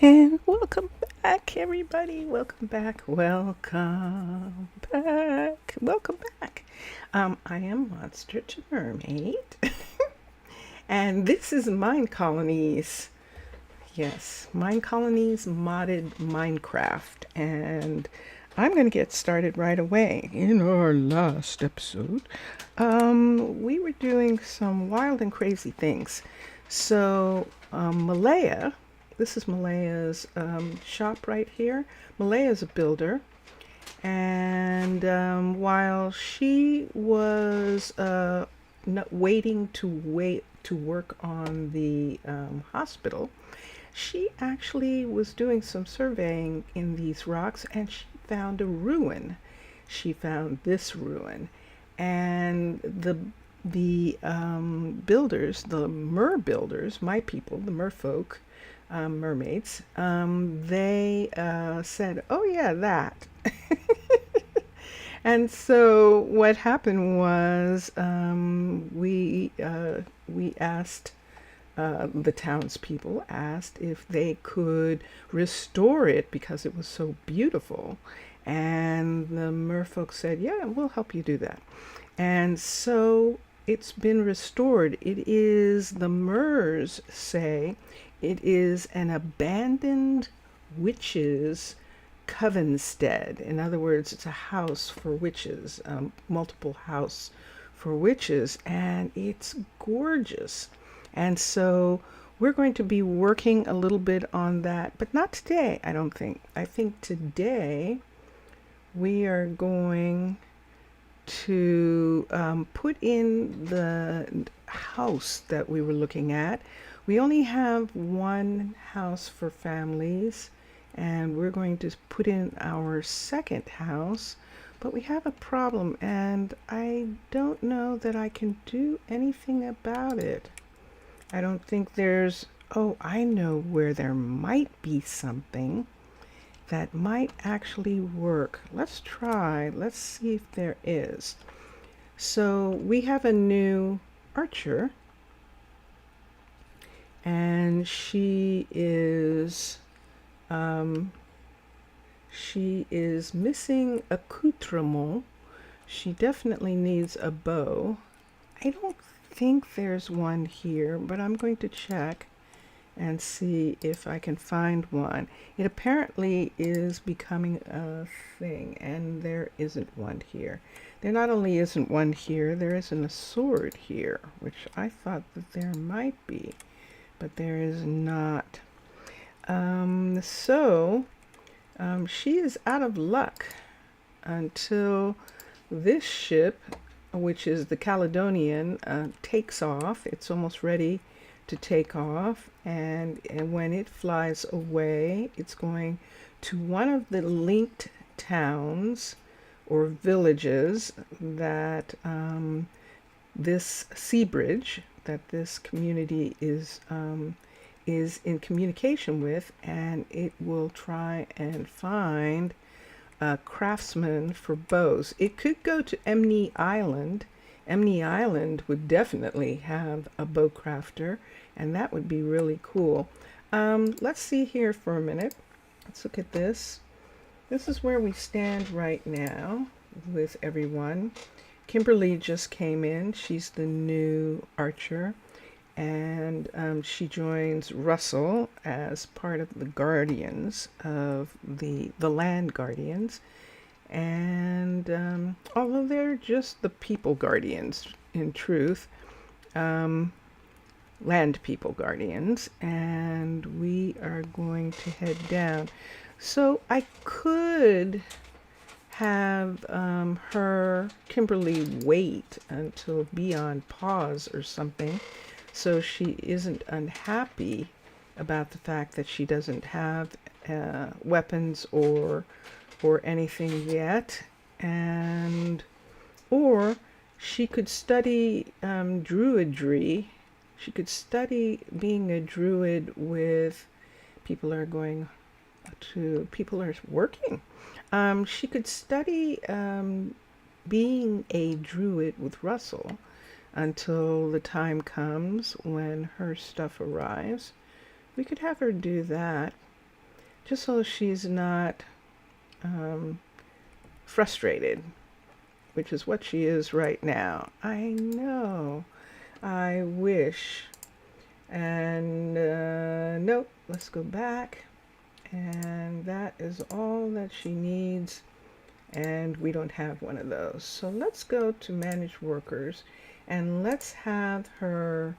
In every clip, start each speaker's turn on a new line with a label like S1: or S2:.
S1: And welcome back, everybody. Welcome back. Welcome back. Welcome back. I am Monster to Mermaid, and this is Mine Colonies. Yes, Mine Colonies modded Minecraft, and I'm going to get started right away. In our last episode, we were doing some wild and crazy things. So, Malaya, this is Malaya's shop right here. Malaya is a builder, and while she was waiting to work on the hospital, she actually was doing some surveying in these rocks, and she found a ruin. She found this ruin, and the builders, the mer builders, my people, the merfolk, mermaids, they said, "Oh yeah, that." And so what happened was we asked the townspeople asked if they could restore it because it was so beautiful, and the merfolk said, "Yeah, we'll help you do that." And so it's been restored. It is, the Mers say, it is an abandoned witches' Covenstead. In other words, it's a house for witches, multiple house for witches, and it's gorgeous. And so we're going to be working a little bit on that, but not today, I don't think. I think today we are going to put in the house that we were looking at. We only have one house for families, and we're going to put in our second house, but we have a problem, and I don't know that I can do anything about it. I don't think there's, oh, I know where there might be something that might actually work. Let's try. Let's see if there is. So we have a new archer, and she is missing accoutrement. She definitely needs a bow. I don't think there's one here, but I'm going to check and see if I can find one. It apparently is becoming a thing, and there isn't one here. There not only isn't one here, there isn't a sword here, which I thought that there might be, but there is not. She is out of luck until this ship, which is the Caledonian, takes off. It's almost ready to take off, and when it flies away, it's going to one of the linked towns or villages that this Seabridge, that this community is in communication with, and it will try and find a craftsman for bows. It could go to Emney Island. Emney Island would definitely have a bow crafter, and that would be really cool. Let's see here for a minute. Let's look at this. This is where we stand right now with everyone. Kimberly just came in. She's the new archer, and she joins Russell as part of the guardians of the land guardians. And although they're just the people guardians, in truth, land people guardians, and we are going to head down. So I could have Kimberly, wait until be on pause or something, so she isn't unhappy about the fact that she doesn't have weapons or anything yet, and or she could study druidry. She could study being a druid with people are going to people are working. She could study being a druid with Russell until the time comes when her stuff arrives. We could have her do that. just so she's not frustrated, which is what she is right now. I know. I wish. And nope, let's go back. And that is all that she needs. And we don't have one of those. So let's go to manage workers and let's have her.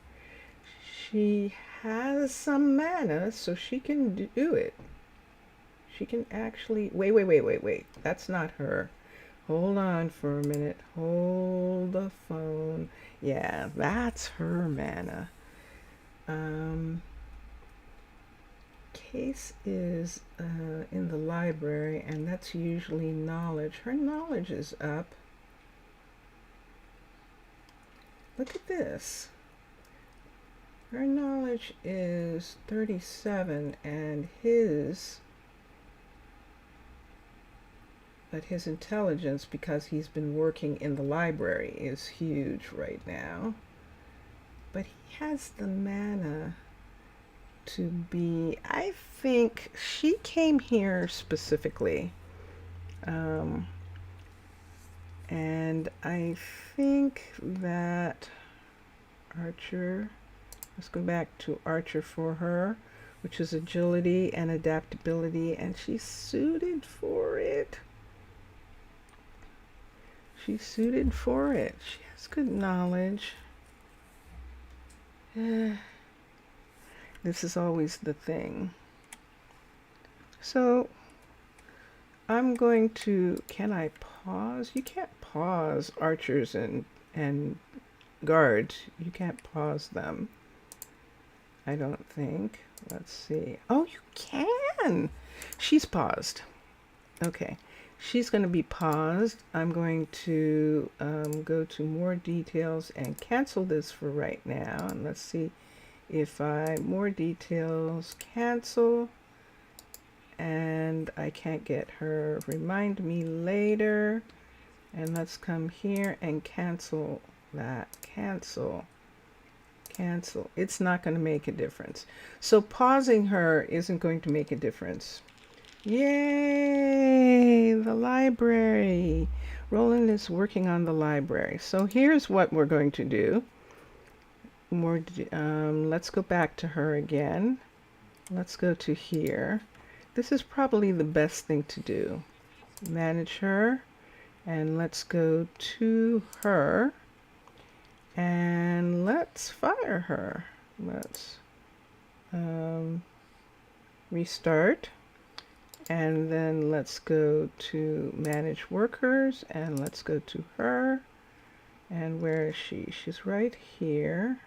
S1: She has some mana, so she can do it. She can actually, wait. That's not her. Hold on for a minute. Hold the phone. Yeah, that's her mana. Case is in the library, and that's usually knowledge. Her knowledge is up. Look at this. Her knowledge is 37, and but his intelligence, because he's been working in the library, is huge right now. But he has the mana to be, I think she came here specifically. And I think that Archer, let's go back to Archer for her, which is agility and adaptability, and she's suited for it. She's suited for it. She has good knowledge. This is always the thing. So I'm going to, can I pause? You can't pause archers and guards. You can't pause them. I don't think. Let's see. Oh, you can. She's paused. Okay. She's going to be paused. I'm going to go to more details and cancel this for right now. And let's see if more details, cancel. And I can't get her, remind me later. And let's come here and cancel that. Cancel. It's not going to make a difference. So pausing her isn't going to make a difference. Yay! The library. Roland is working on the library. So here's what we're going to do. Let's go back to her again. Let's go to here. This is probably the best thing to do. Manage her. And let's go to her. And let's fire her. Let's restart. And then let's go to manage workers and let's go to her. And where is she? She's right here.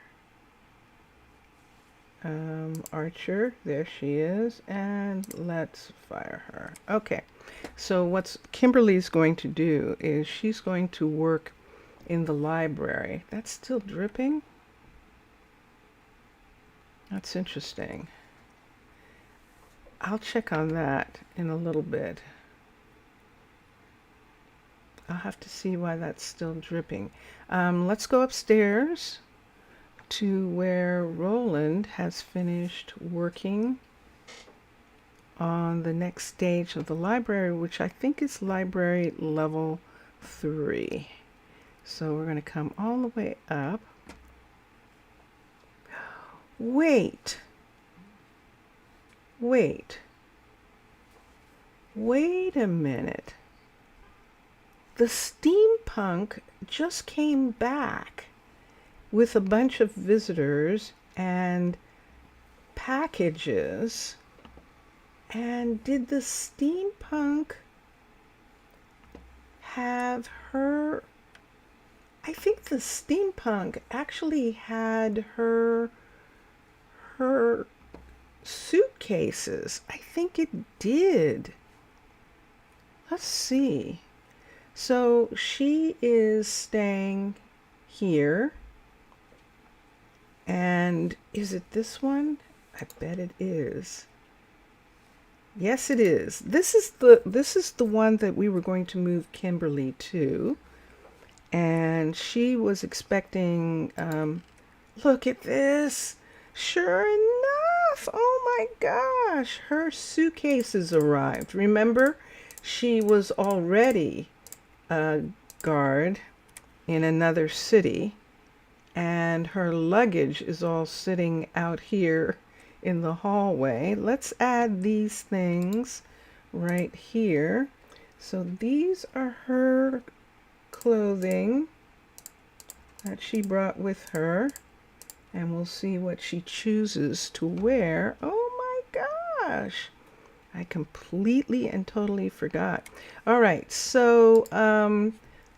S1: Archer, there she is. And let's fire her. Okay. So what Kimberly's going to do is she's going to work in the library. That's still dripping? That's interesting. I'll check on that in a little bit. I'll have to see why that's still dripping. Let's go upstairs to where Roland has finished working on the next stage of the library, which I think is library level 3. So we're going to come all the way up. Wait a minute. The steampunk just came back with a bunch of visitors and packages. And did the steampunk have her? I think the steampunk actually had her suitcases. I think it did. Let's see. So she is staying here. And is it this one? I bet it is. Yes, it is. This is the one that we were going to move Kimberly to. And she was expecting, look at this. Sure enough. Oh my gosh, her suitcases arrived. Remember, she was already a guard in another city, and her luggage is all sitting out here in the hallway. Let's add these things right here. So these are her clothing that she brought with her, and we'll see what she chooses to wear. Oh my gosh, I completely and totally forgot. All right, so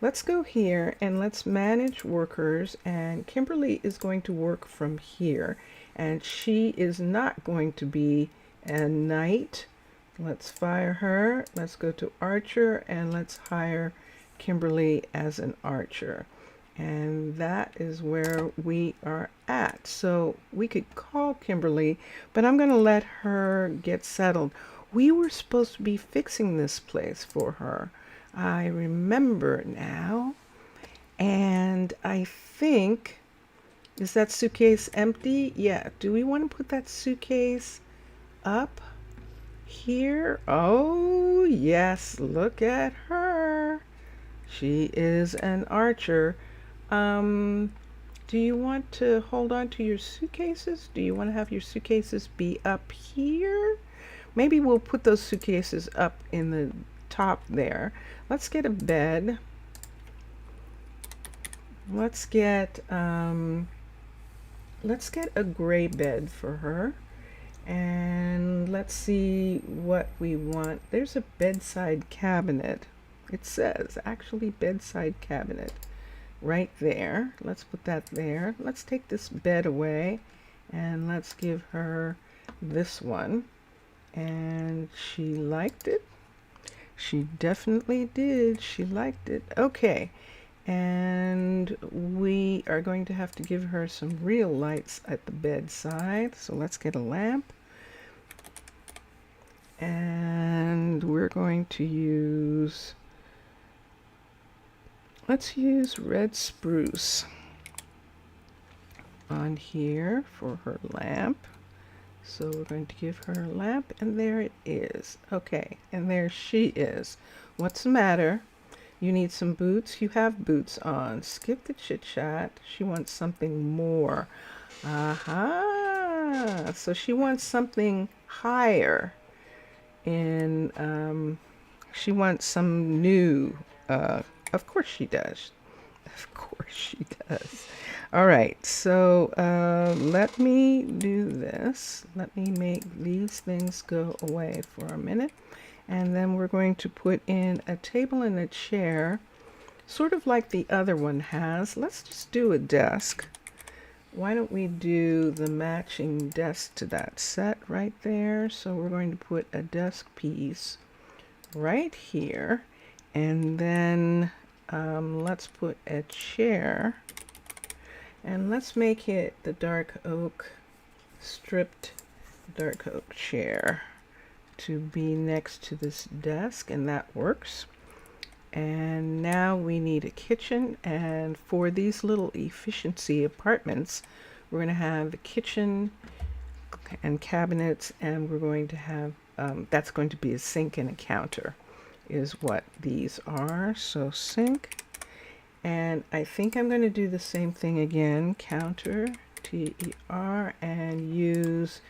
S1: let's go here and let's manage workers, and Kimberly is going to work from here, and she is not going to be a knight. Let's fire her. Let's go to Archer and let's hire Kimberly as an archer. And that is where we are at. So we could call Kimberly, but I'm going to let her get settled. We were supposed to be fixing this place for her. I remember now. And I think, is that suitcase empty? Yeah. Do we want to put that suitcase up here? Oh, yes. Look at her. She is an archer. Do you want to hold on to your suitcases? Do you want to have your suitcases be up here? Maybe we'll put those suitcases up in the top there. Let's get a bed. Let's get a gray bed for her. And let's see what we want. There's a bedside cabinet. It says actually bedside cabinet right there. Let's put that there. Let's take this bed away and let's give her this one. And she liked it. She definitely did. She liked it. Okay. And we are going to have to give her some real lights at the bedside. So let's get a lamp. And we're going to use, let's use red spruce on here for her lamp. So we're going to give her a lamp, and there it is. Okay, and there she is. What's the matter? You need some boots? You have boots on. Skip the chit chat. She wants something more. Aha! So she wants something higher. And she wants some new. Of course she does. Of course she does. All right, so let me do this. Let me make these things go away for a minute. And then we're going to put in a table and a chair, sort of like the other one has. Let's just do a desk. Why don't we do the matching desk to that set right there? So we're going to put a desk piece right here. And then let's put a chair. And let's make it the dark oak, stripped dark oak chair to be next to this desk, and that works. And now we need a kitchen, and for these little efficiency apartments, we're going to have a kitchen and cabinets, and we're going to have, that's going to be a sink and a counter is what these are. So sink. And I think I'm going to do the same thing again, counter, TER, and use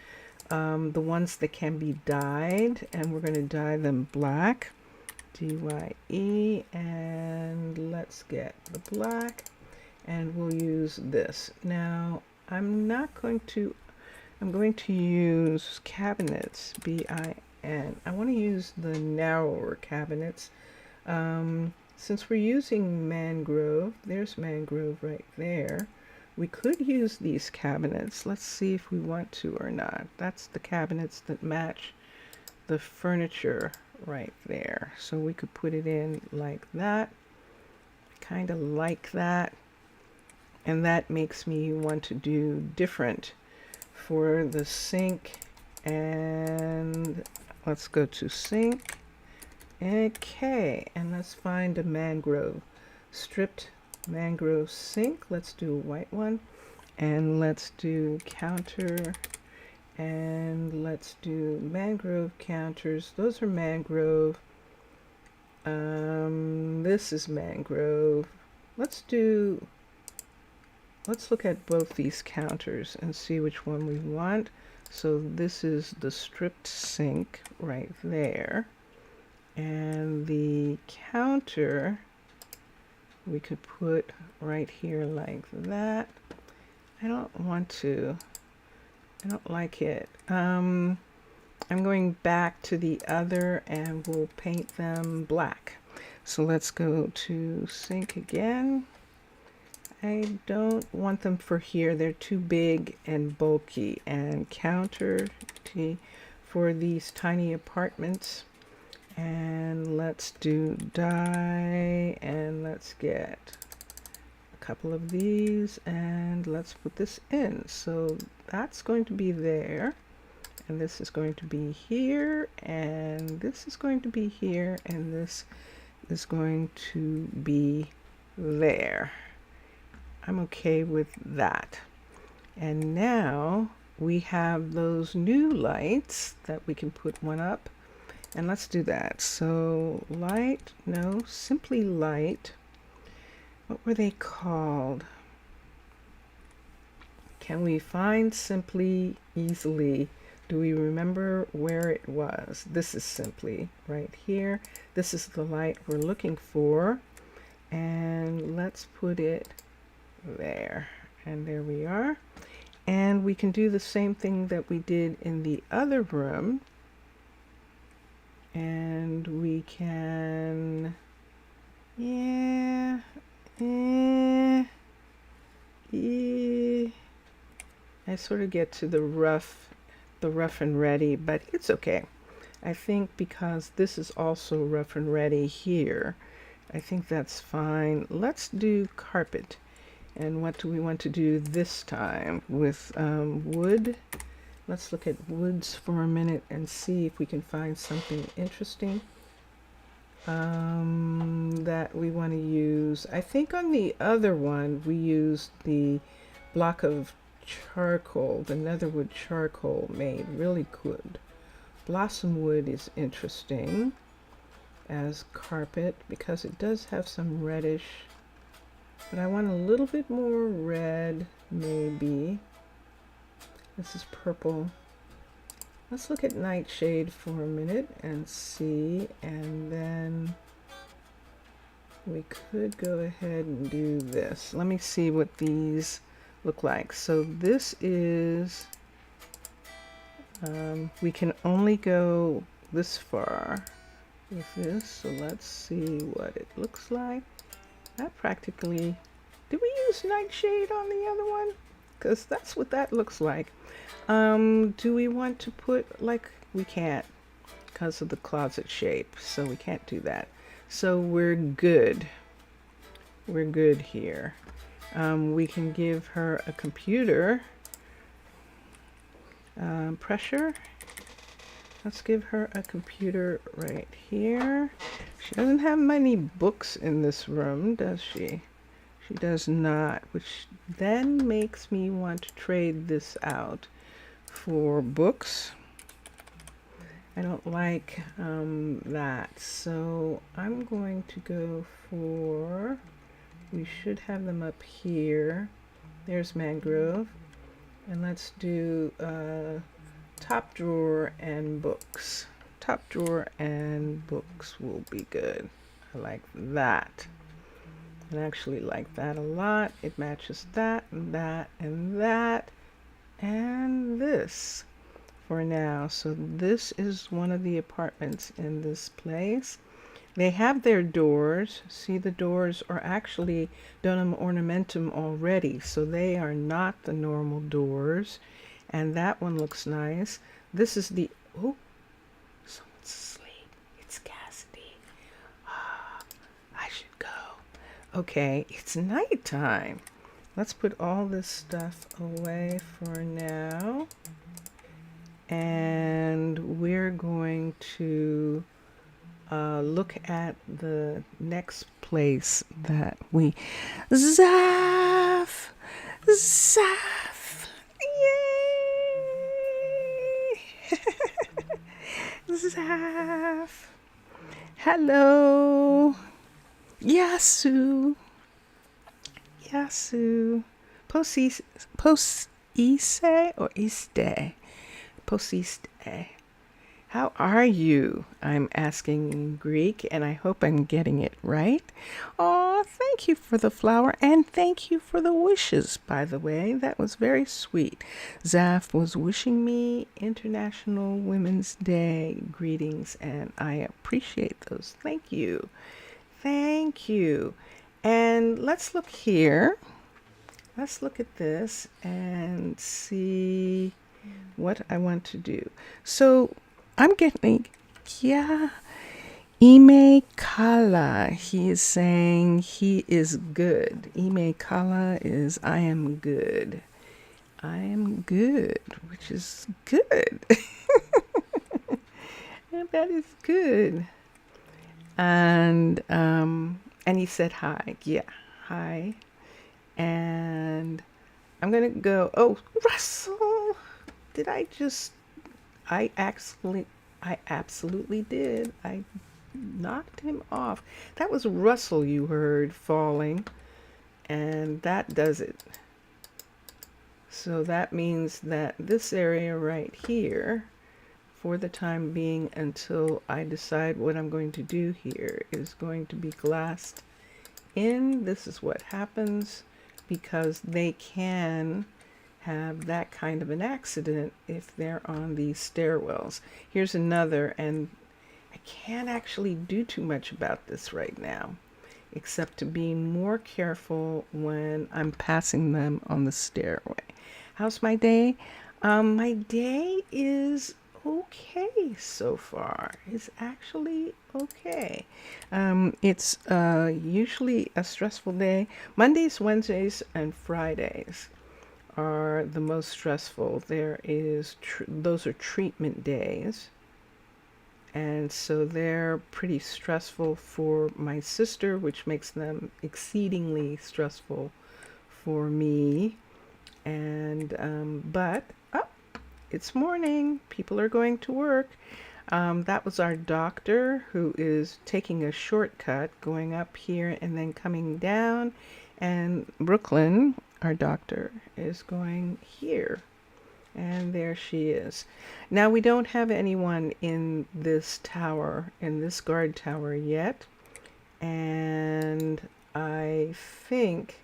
S1: the ones that can be dyed, and we're going to dye them black, DYE, and let's get the black, and we'll use this. Now, I'm going to use cabinets, BIN. I want to use the narrower cabinets. Since we're using mangrove, there's mangrove right there. We could use these cabinets. Let's see if we want to or not. That's the cabinets that match the furniture right there. So we could put it in like that, kind of like that. And that makes me want to do different for the sink. And let's go to sink. Okay, and let's find a mangrove, stripped mangrove sink. Let's do a white one, and let's do counter And let's do mangrove counters. Those are mangrove. This is mangrove. Let's look at both these counters and see which one we want. So this is the stripped sink right there. And the counter we could put right here like that. I don't like it. I'm going back to the other and we'll paint them black. So let's go to sink again. I don't want them for here. They're too big and bulky. And counter for these tiny apartments. And let's do dye, and let's get a couple of these, and let's put this in. So that's going to be there, and this is going to be here, and this is going to be here, and this is going to be there. I'm okay with that. And now we have those new lights that we can put one up. And let's do that. So light, no, simply light. What were they called? Can we find simply easily? Do we remember where it was? This is simply right here. This is the light we're looking for. And let's put it there. And there we are. And we can do the same thing that we did in the other room. And we can, I sort of get to the rough and ready, but it's okay. I think because this is also rough and ready here, I think that's fine. Let's do carpet. And what do we want to do this time with wood? Let's look at woods for a minute and see if we can find something interesting that we want to use. I think on the other one we used the block of charcoal, the netherwood charcoal made really good. Blossom wood is interesting as carpet because it does have some reddish, but I want a little bit more red maybe. This is purple. Let's look at nightshade for a minute and see, and then we could go ahead and do this. Let me see what these look like. So this is, we can only go this far with this, so let's see what it looks like. That practically, did we use nightshade on the other one? Because that's what that looks like. Do we want to put, like, we can't because of the closet shape, so we can't do that. So we're good. We're good here. We can give her a computer pressure. Let's give her a computer right here. She doesn't have many books in this room, does she? She does not, which then makes me want to trade this out for books. I don't like that, so I'm going to go for, we should have them up here. There's mangrove, and let's do top drawer and books. Top drawer and books will be good. I like that. I actually like that a lot. It matches that and that and that and this for now. So this is one of the apartments in this place. They have their doors. See, the doors are actually done ornamentum already, so they are not the normal doors. And that one looks nice. This is the, oh, someone's asleep. It's Cassidy. I should go. Okay, it's nighttime. Let's put all this stuff away for now. And we're going to look at the next place that we... Zaf! Zaf! Yay! Zaf. Hello. Yasu. Yasu. Posise or iste? Posiste. How are you? I'm asking in Greek, and I hope I'm getting it right. Oh, thank you for the flower, and thank you for the wishes, by the way. That was very sweet. Zaf was wishing me International Women's Day greetings, and I appreciate those. Thank you. Thank you. And let's look here. Let's look at this and see what I want to do. So I'm getting, yeah, Ime Kala. He is saying he is good. Ime Kala is I am good. I am good, which is good. And that is good. And he said hi. Yeah, hi. And I'm gonna go. Oh, Russell! Did I just? I absolutely did. I knocked him off. That was Russell you heard falling, and that does it. So that means that this area right here, for the time being until I decide what I'm going to do here, is going to be glassed in. This is what happens because they can have that kind of an accident if they're on these stairwells. Here's another, and I can't actually do too much about this right now, except to be more careful when I'm passing them on the stairway. How's my day? My day is okay so far. It's actually okay. It's usually a stressful day. Mondays, Wednesdays, and Fridays are the most stressful. Those are treatment days, and so they're pretty stressful for my sister, which makes them exceedingly stressful for me. And but it's morning. People are going to work. That was our doctor, who is taking a shortcut going up here and then coming down, and Brooklyn, our doctor, is going here. And there she is. Now, we don't have anyone in this tower, in this guard tower yet. And I think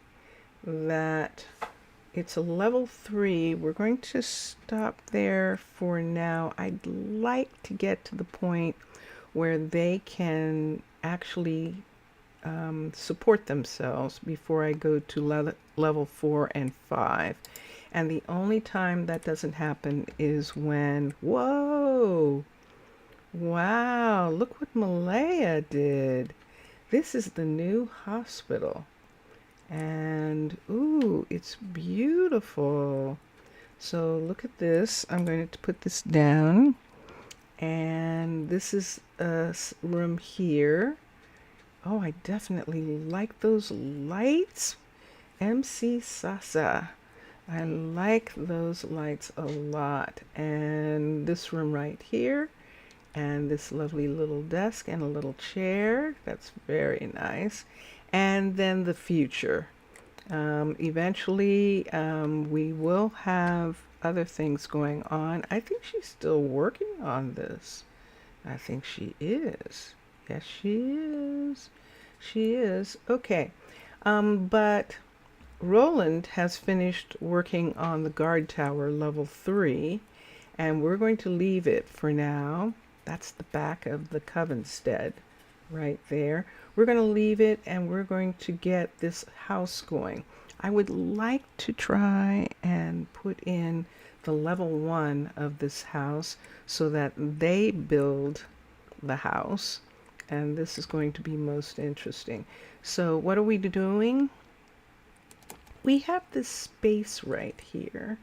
S1: that it's a level 3. We're going to stop there for now. I'd like to get to the point where they can actually support themselves before I go to level 4 and 5. And the only time that doesn't happen is when, whoa, wow, look what Malaya did. This is the new hospital. And, ooh, it's beautiful. So look at this. I'm going to put this down. And this is a room here. Oh, I definitely like those lights. MC Sasa. I like those lights a lot. And this room right here. And this lovely little desk and a little chair. That's very nice. And then the future. Eventually, we will have other things going on. I think she's still working on this. I think she is. Yes, she is. She is. Okay. But Roland has finished working on the guard tower level 3, and we're going to leave it for now. That's the back of the Covenstead right there. We're going to leave it, and we're going to get this house going. I would like to try and put in the level 1 of this house so that they build the house, and this is going to be most interesting. So what are we doing? We have this space right here,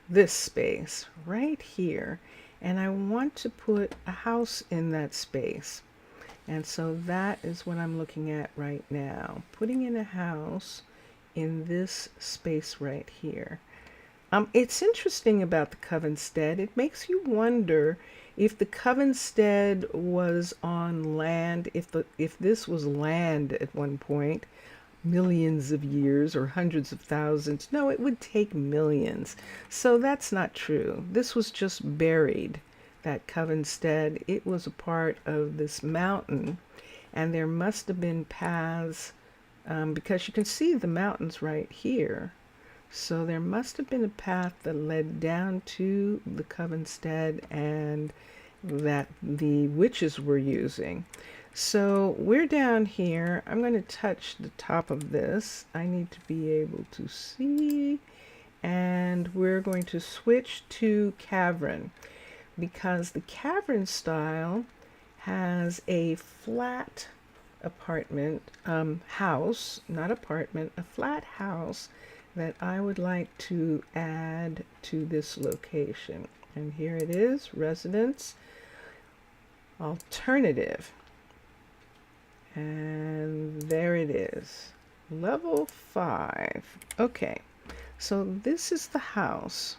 S1: this space right here, and I want to put a house in that space. And so that is what I'm looking at right now, putting in a house in this space right here. It's interesting about the Covenstead. It makes you wonder If the Covenstead was on land, if this was land at one point, millions of years or hundreds of thousands, no, it would take millions. So that's not true. This was just buried, that Covenstead. It was a part of this mountain, and there must have been paths, because you can see the mountains right here. So there must have been a path that led down to the Covenstead and that the witches were using. So we're down here. I'm going to touch the top of this. I need to be able to see. And we're going to switch to cavern, because the cavern style has a flat apartment, house, not apartment, a flat house that I would like to add to this location. And here it is, residence, alternative. And there it is, level 5. Okay, so this is the house,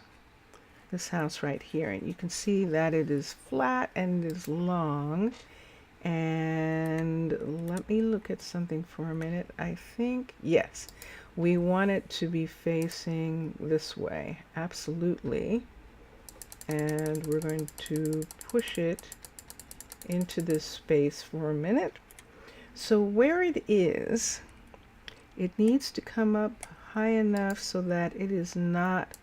S1: this house right here. And you can see that it is flat and it is long. And let me look at something for a minute. I think, yes, we want it to be facing this way, absolutely. And we're going to push it into this space for a minute. So where it is, it needs to come up high enough so that it is not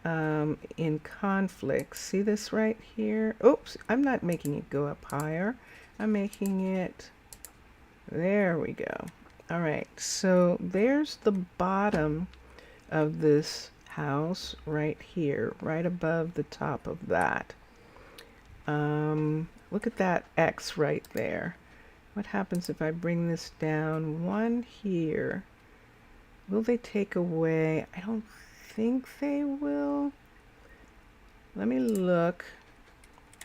S1: in conflict. See this right here? Oops, I'm not making it go up higher. I'm making it, there we go. All right, so there's the bottom of this house right here, right above the top of that. Look at that X right there. What happens if I bring this down one here? Will they take away? I don't think they will. Let me look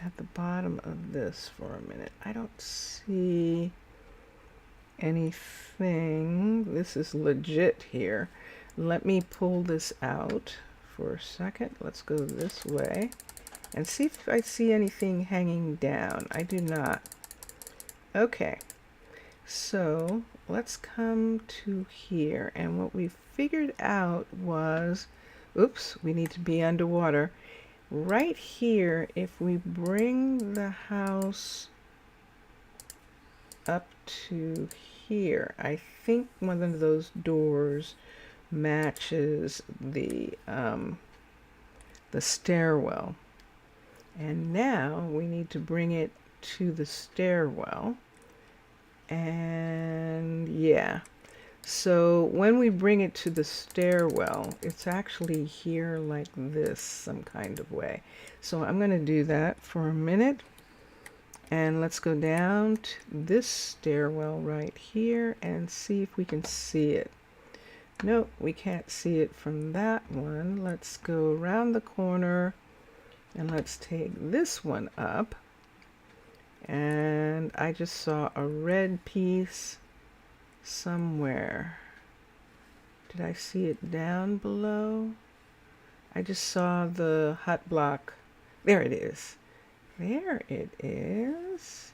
S1: at the bottom of this for a minute. I don't see anything. This is legit here. Let me pull this out for a second. Let's go this way and see if I see anything hanging down. I do not. Okay, so let's come to here, and what we figured out was, oops, we need to be underwater. Right here, if we bring the house up to here, I think one of those doors matches the stairwell. And now we need to bring it to the stairwell. And yeah, so when we bring it to the stairwell, it's actually here like this, some kind of way. So I'm going to do that for a minute. And let's go down to this stairwell right here and see if we can see it. Nope, we can't see it from that one. Let's go around the corner and let's take this one up. And I just saw a red piece somewhere. Did I see it down below? I just saw the hut block. There it is. There it is.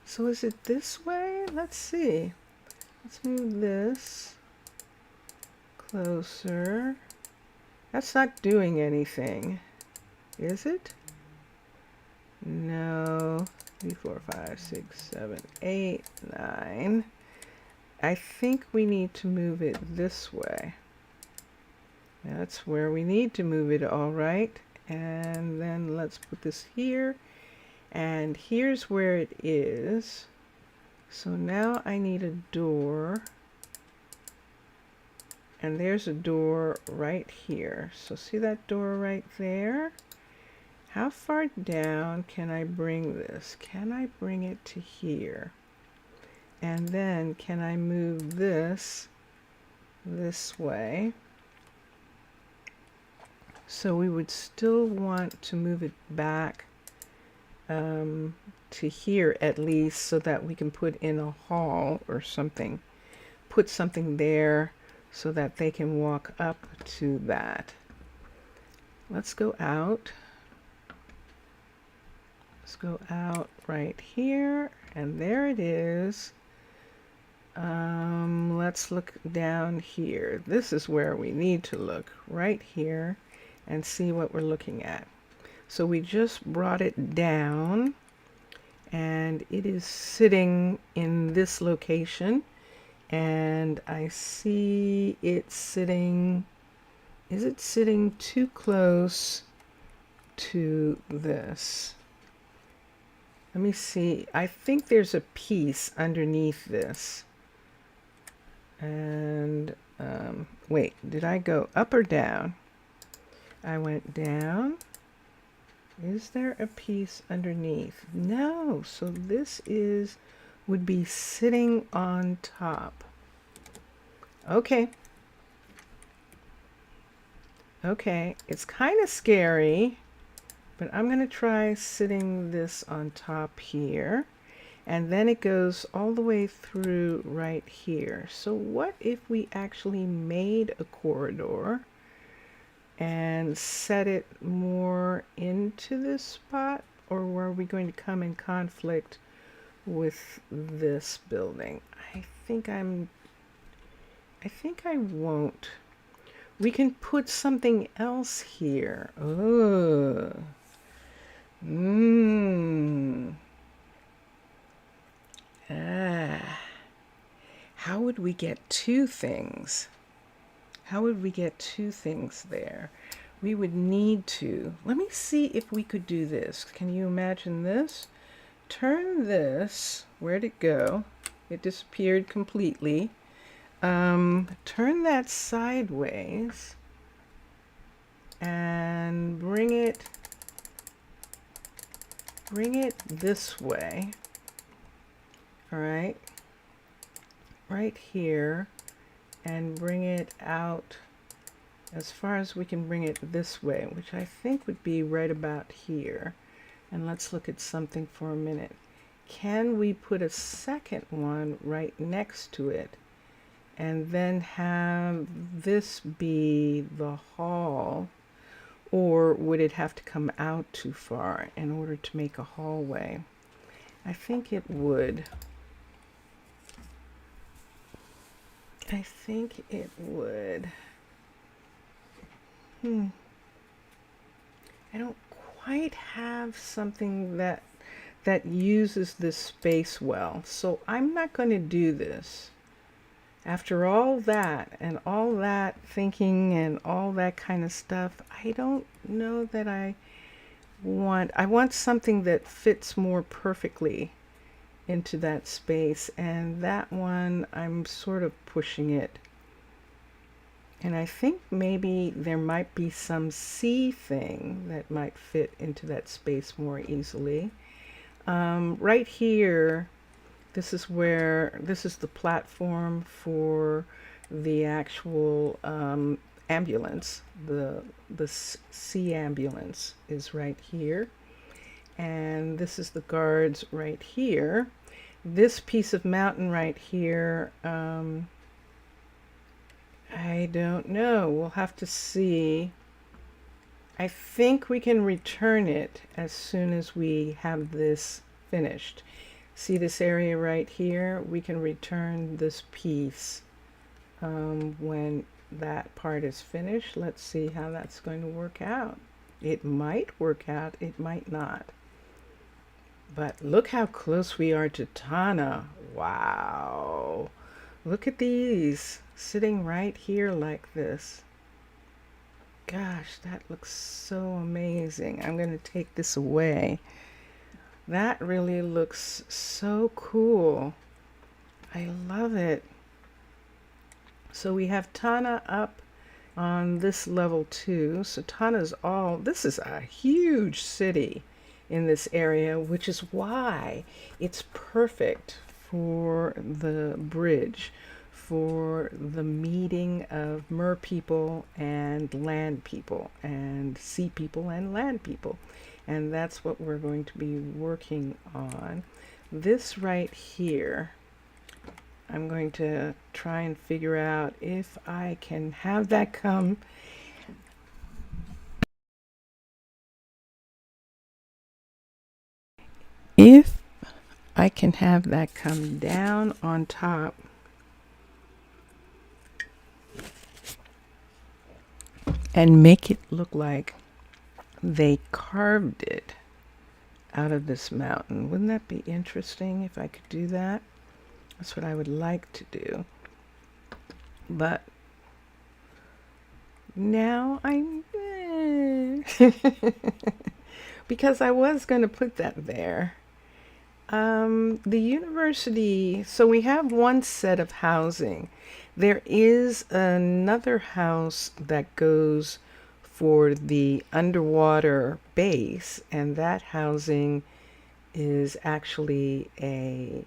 S1: So is it this way? Let's see. Let's move this closer. That's not doing anything, is it? No. 3, 4, 5, 6, 7, 8, 9. I think we need to move it this way. That's where we need to move it, all right. And then let's put this here. And here's where it is. So now I need a door. And there's a door right here. So see that door right there? How far down can I bring this? Can I bring it to here? And then can I move this way? So we would still want to move it back to here at least, so that we can put in a hall or something. Put something there so that they can walk up to that. Let's go out. Let's go out right here, and there it is. Let's look down here. This is where we need to look, right here, and see what we're looking at. So we just brought it down, and it is sitting in this location, and I see it sitting, is it sitting too close to this? Let me see. I think there's a piece underneath this. And wait, did I go up or down? I went down. Is there a piece underneath? No, so this would be sitting on top. Okay. Okay, it's kind of scary, but I'm going to try sitting this on top here. And then it goes all the way through right here. So what if we actually made a corridor and set it more into this spot? Or were we going to come in conflict with this building? I think I won't. We can put something else here. Oh. How would we get two things? How would we get two things there? We would need to. Let me see if we could do this. Can you imagine this? Turn this. Where'd it go? It disappeared completely. Turn that sideways and bring it this way. All right, right here, and bring it out as far as we can bring it this way, which I think would be right about here. And let's look at something for a minute. Can we put a second one right next to it and then have this be the hall? Or would it have to come out too far in order to make a hallway? I think it would. I think it would. I don't quite have something that uses this space well, so I'm not going to do this. After all that and all that thinking and all that kind of stuff, I don't know that I want something that fits more perfectly into that space, and that one I'm sort of pushing it. And I think maybe there might be some C thing that might fit into that space more easily. Right here, this is the platform for the actual ambulance. The sea ambulance is right here. And this is the guards right here. This piece of mountain right here, I don't know. We'll have to see. I think we can return it as soon as we have this finished. See this area right here? We can return this piece when that part is finished. Let's see how that's going to work out. It might work out, it might not. But look how close we are to Tana. Wow. Look at these sitting right here like this. Gosh, that looks so amazing. I'm going to take this away. That really looks so cool. I love it. So we have Tana up on this level too. So Tana's this is a huge city in this area, which is why it's perfect for the bridge, for the meeting of mer people and land people and sea people and land people. And that's what we're going to be working on. This right here, I'm going to try and figure out if I can have that come if I can have that come down on top and make it look like they carved it out of this mountain. Wouldn't that be interesting if I could do that? That's what I would like to do. But now I'm because I was going to put that there. The university, so we have one set of housing. There is another house that goes for the underwater base, and that housing is actually a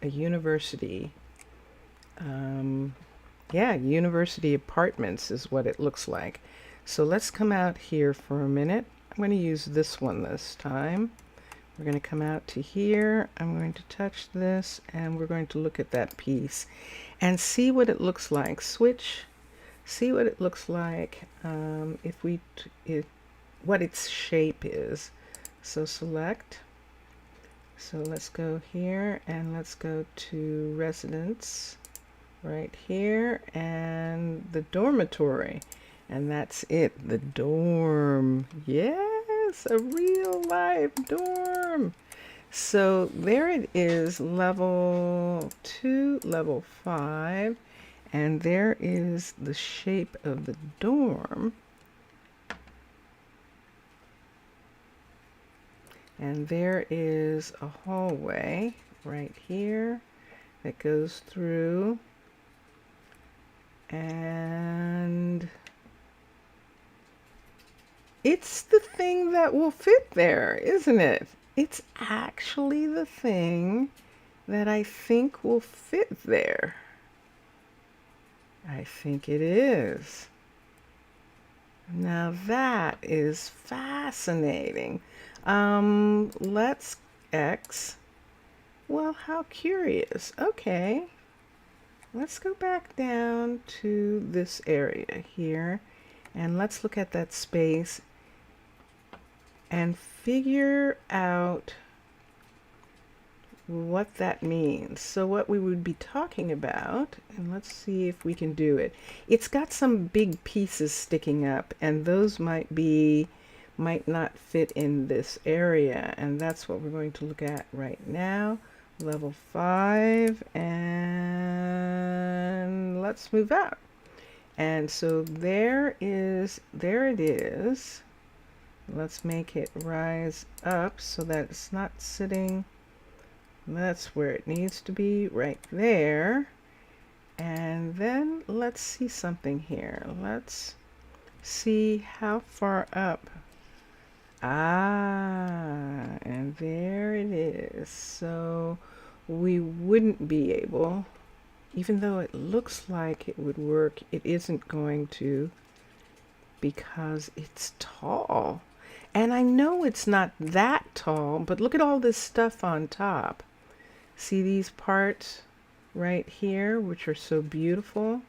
S1: university. Yeah, university apartments is what it looks like. So let's come out here for a minute. I'm going to use this one this time. We're going to come out to here. I'm going to touch this, and we're going to look at that piece and see what it looks like. Switch. See what it looks like what its shape is. So select. So let's go here and let's go to residence right here and the dormitory. And that's it, the dorm. Yes, a real life dorm. So there it is, level 2, level 5. And there is the shape of the dorm. And there is a hallway right here that goes through. And it's the thing that will fit there, isn't it? It's actually the thing that I think will fit there. I think it is. Now that is fascinating. Let's X. Well, how curious. Okay. Let's go back down to this area here and let's look at that space and figure out what that means. So what we would be talking about, and let's see if we can do it. It's got some big pieces sticking up, and those might not fit in this area, and that's what we're going to look at right now. Level 5, and let's move out. And so there it is. Let's make it rise up so that it's not sitting. That's where it needs to be, right there. And then let's see something here. Let's see how far up. Ah, and there it is. So we wouldn't be able, even though it looks like it would work, it isn't going to because it's tall. And I know it's not that tall, but look at all this stuff on top. See these parts right here, which are so beautiful?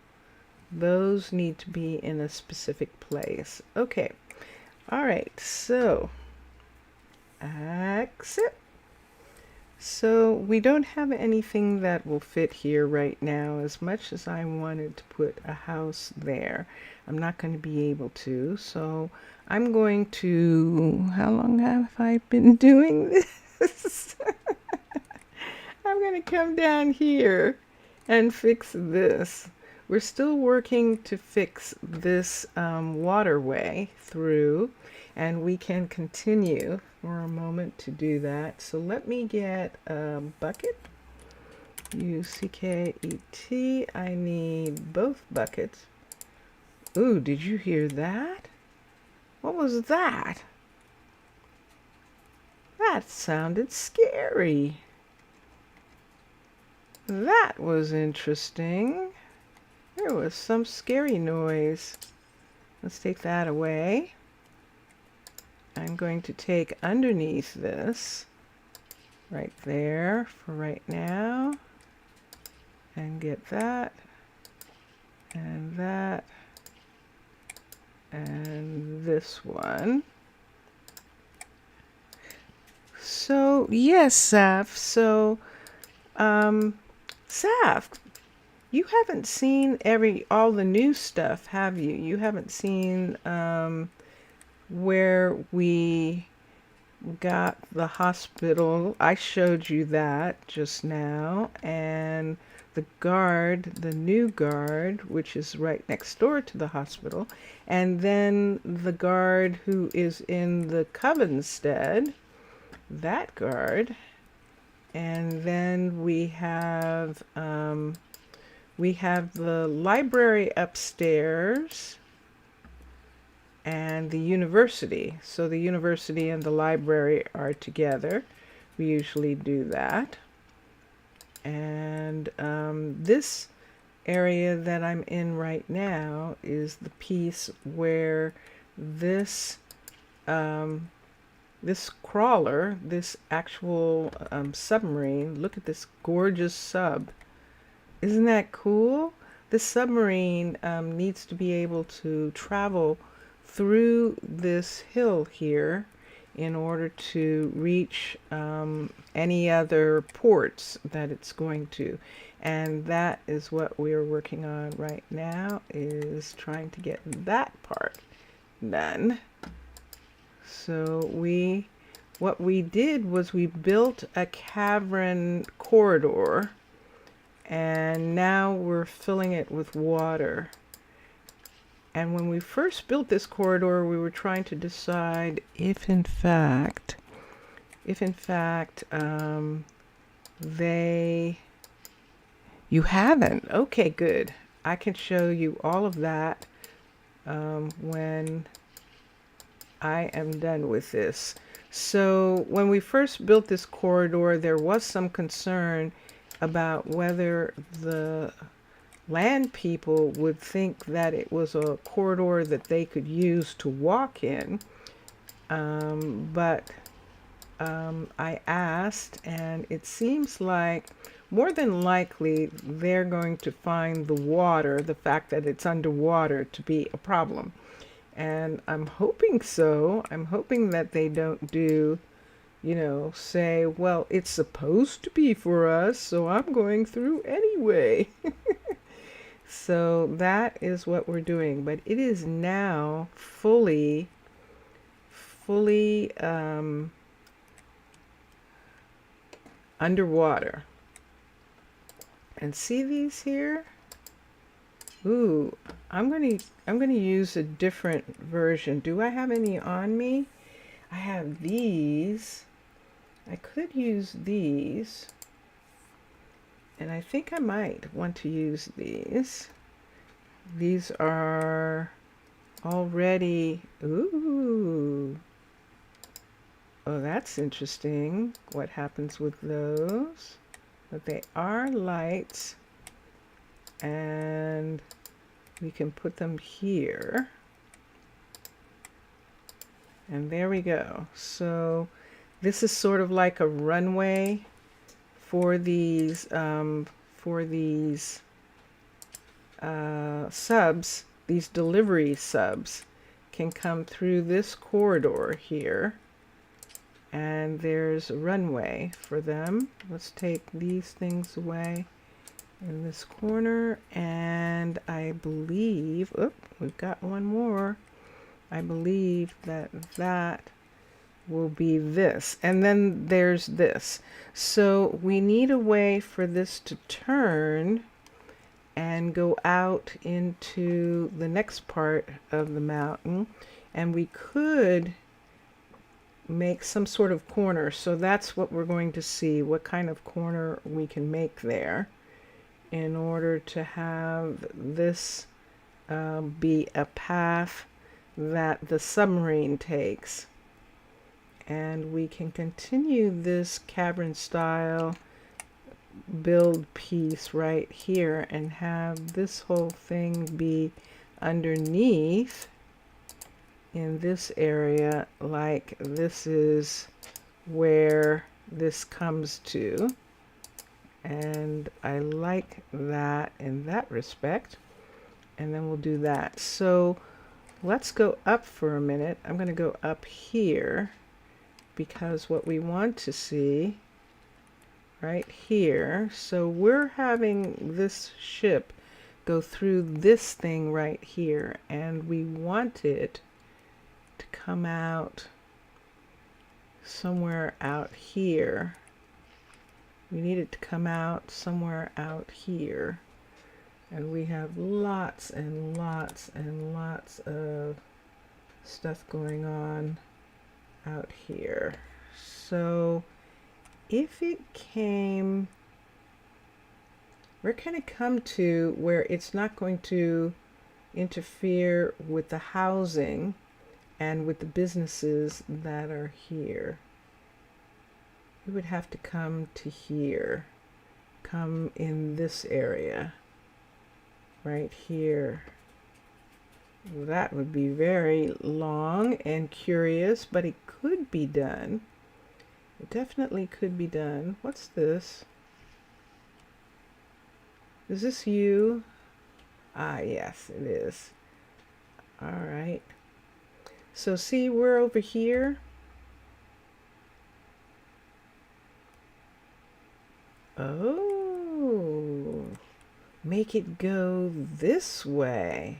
S1: Those need to be in a specific place. Okay. All right. So, exit. So we don't have anything that will fit here right now. As much as I wanted to put a house there, I'm not going to be able to. So I'm going to, how long have I been doing this? I'm going to come down here and fix this. We're still working to fix this waterway through, and we can continue for a moment to do that. So let me get a bucket. U-C-K-E-T. I need both buckets. Ooh, did you hear that? What was that? That sounded scary. That was interesting. There was some scary noise. Let's take that away. I'm going to take underneath this right there for right now and get that and that and this one. So yes, Saf. So, Saf, you haven't seen all the new stuff, have you? You haven't seen where we got the hospital. I showed you that just now, and the new guard, which is right next door to the hospital, and then the guard who is in the Covenstead, that guard, and then we have the library upstairs and the university. So the university and the library are together. We usually do that. And this area that I'm in right now is the piece where this this crawler, this actual submarine, look at this gorgeous sub. Isn't that cool? This submarine needs to be able to travel through this hill here in order to reach any other ports that it's going to. And that is what we are working on right now, is trying to get that part done. So what we did was we built a cavern corridor, and now we're filling it with water. And when we first built this corridor, we were trying to decide if in fact you haven't. Okay, good. I can show you all of that when I am done with this. So when we first built this corridor, there was some concern about whether the land people would think that it was a corridor that they could use to walk in. But I asked, and it seems like more than likely they're going to find the water, the fact that it's underwater, to be a problem. And I'm hoping so. I'm hoping that they don't say, well, it's supposed to be for us, so I'm going through anyway. So that is what we're doing. But it is now fully underwater. And see these here? Ooh, I'm gonna use a different version. Do I have any on me? I have these. I could use these. And I think I might want to use these. These are already, ooh. Oh, that's interesting. What happens with those? But they are lights, and we can put them here. And there we go. So this is sort of like a runway for these subs. These delivery subs can come through this corridor here, and there's a runway for them. Let's take these things away in this corner, and I believe, we've got one more. I believe that will be this, and then there's this. So we need a way for this to turn and go out into the next part of the mountain, and we could make some sort of corner. So that's what we're going to see, what kind of corner we can make there in order to have this be a path that the submarine takes. And we can continue this cavern style build piece right here and have this whole thing be underneath in this area, like this is where this comes to. And I like that in that respect. And then we'll do that. So let's go up for a minute. I'm going to go up here, because what we want to see right here, so we're having this ship go through this thing right here, and we want it to come out somewhere out here. We need it to come out somewhere out here. And we have lots and lots and lots of stuff going on out here. So if it came, we're going to come to where it's not going to interfere with the housing and with the businesses that are here. We would have to come to here, come in this area, right here. That would be very long and curious, but it could be done. It definitely could be done. What's this? Is this you? Ah, yes, it is. All right. So see, we're over here. Oh, make it go this way.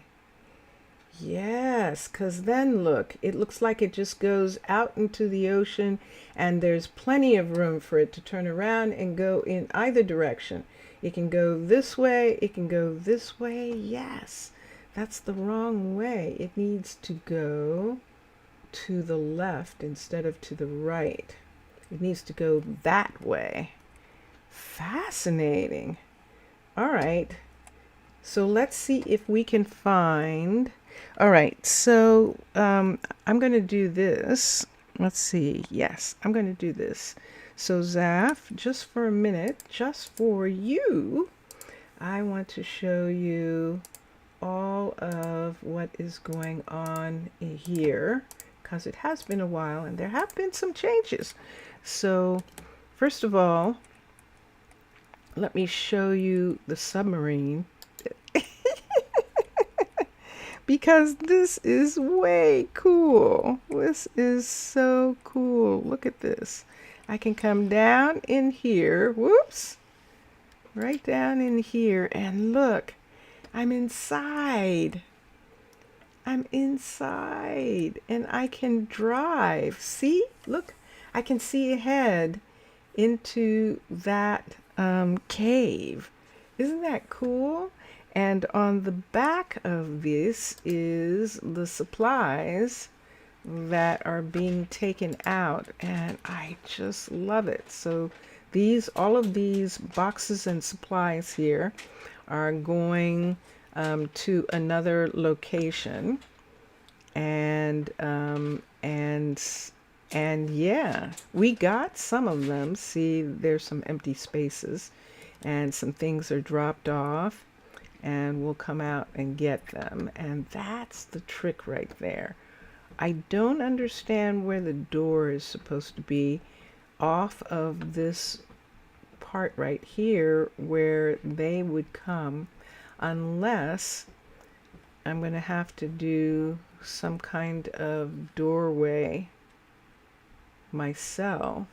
S1: Yes, because then look, it looks like it just goes out into the ocean, and there's plenty of room for it to turn around and go in either direction. It can go this way, it can go this way. Yes, that's the wrong way. It needs to go to the left instead of to the right. It needs to go that way. Fascinating. All right. So let's see if we can find. All right. So I'm going to do this. Let's see. Yes, I'm going to do this. So Zaf, just for a minute, just for you, I want to show you all of what is going on here, because it has been a while and there have been some changes. So first of all, let me show you the submarine because this is way cool. This is so cool. Look at this. I can come down in here. Whoops. Right down in here, and look, I'm inside. I'm inside and I can drive. See, look, I can see ahead into that cave. Isn't that cool? And on the back of this is the supplies that are being taken out, and I just love it. So these, all of these boxes and supplies here are going to another location, and yeah, we got some of them. See, there's some empty spaces and some things are dropped off, and we'll come out and get them. And that's the trick right there. I don't understand where the door is supposed to be off of this part right here where they would come, unless I'm going to have to do some kind of doorway myself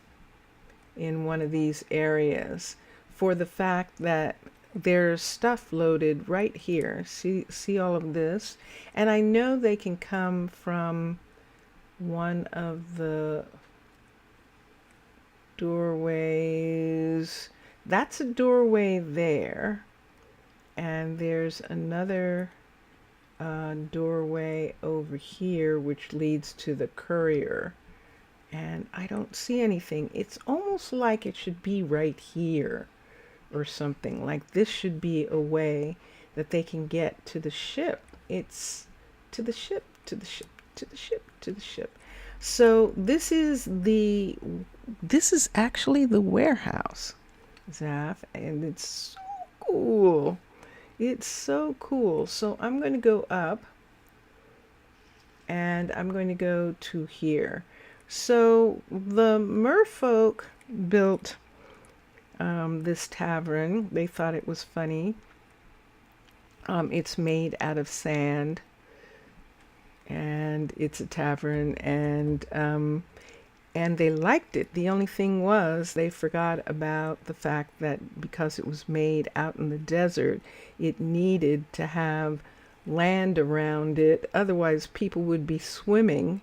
S1: in one of these areas, for the fact that there's stuff loaded right here. See all of this? And I know they can come from one of the doorways. That's a doorway there. And there's another doorway over here which leads to the courier. And I don't see anything. It's almost like it should be right here or something. Like this should be a way that they can get to the ship. It's to the ship, to the ship, to the ship, to the ship. So this is actually the warehouse, Zaf, and it's so cool. It's so cool. So I'm going to go up and I'm going to go to here. So the merfolk built this tavern. They thought it was funny. It's made out of sand, and it's a tavern, and and they liked it. The only thing was they forgot about the fact that because it was made out in the desert, it needed to have land around it. Otherwise, people would be swimming.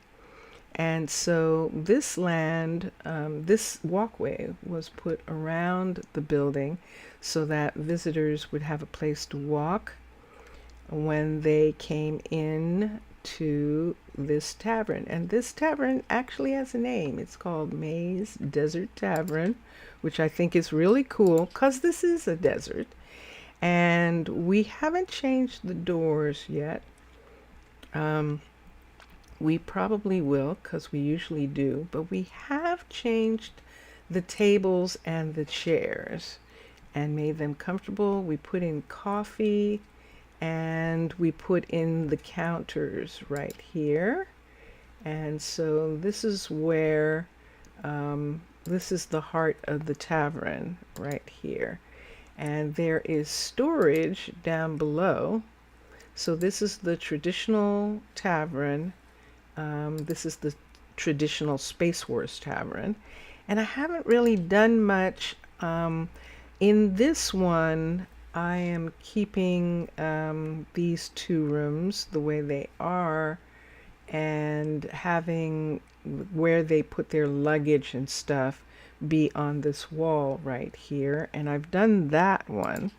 S1: And so this land, this walkway was put around the building so that visitors would have a place to walk when they came in to this tavern. And this tavern actually has a name. It's called May's Desert Tavern, which I think is really cool because this is a desert. And we haven't changed the doors yet. We probably will because we usually do, but we have changed the tables and the chairs and made them comfortable. We put in coffee and we put in the counters right here. And so this is where, this is the heart of the tavern right here. And there is storage down below. So this is the traditional tavern. This is the traditional Space Wars tavern. And I haven't really done much. In this one, I am keeping these two rooms the way they are and having where they put their luggage and stuff be on this wall right here. And I've done that one,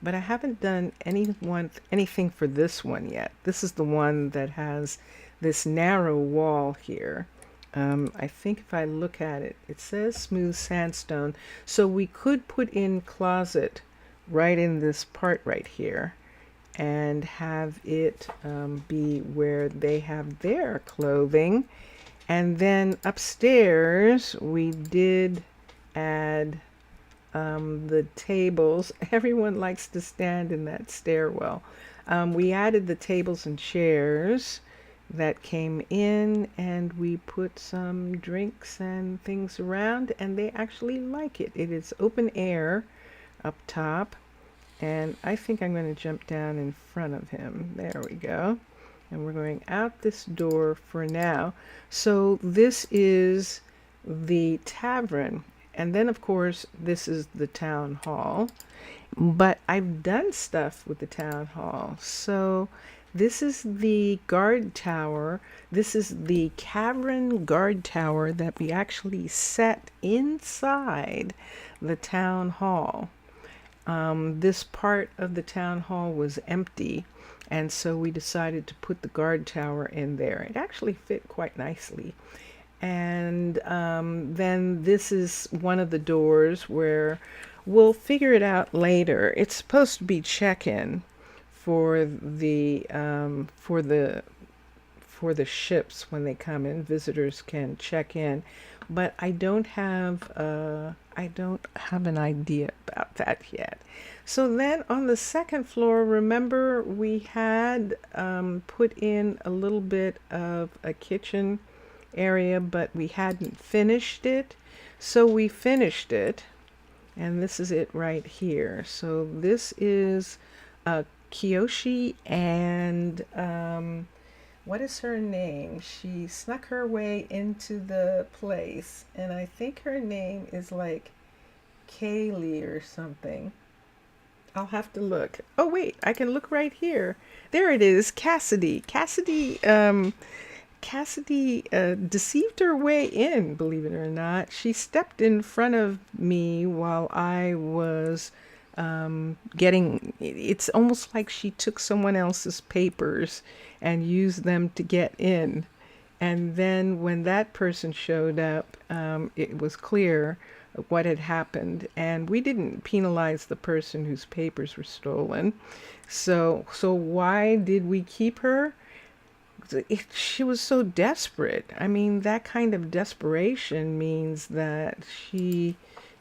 S1: but I haven't done anything for this one yet. This is the one that has this narrow wall here. I think if I look at it, it says smooth sandstone. So we could put in closet right in this part right here and have it be where they have their clothing. And then upstairs we did add the tables. Everyone likes to stand in that stairwell. We added the tables and chairs that came in, and we put some drinks and things around, and they actually like it. It is open air up top, and I think I'm going to jump down in front of him. There we go. And we're going out this door for now. So this is the tavern, and then of course this is the town hall. But I've done stuff with the town hall. So this is the guard tower. This is the cavern guard tower that we actually set inside the town hall. This part of the town hall was empty, and so we decided to put the guard tower in there. It actually fit quite nicely. And then this is one of the doors where we'll figure it out later. It's supposed to be check-in for the ships when they come in. Visitors can check in, but I don't have an idea about that yet. So then on the second floor, remember we had put in a little bit of a kitchen area, but we hadn't finished it. So we finished it, and this is it right here. So this is Kiyoshi and what is her name? She snuck her way into the place, and I think her name is like Kaylee or something. I'll have to look. Oh wait, I can look right here. There it is, Cassidy. Cassidy deceived her way in, believe it or not. She stepped in front of me while I was it's almost like she took someone else's papers and used them to get in. And then when that person showed up, it was clear what had happened. And we didn't penalize the person whose papers were stolen. So why did we keep her? She was so desperate. I mean, that kind of desperation means that she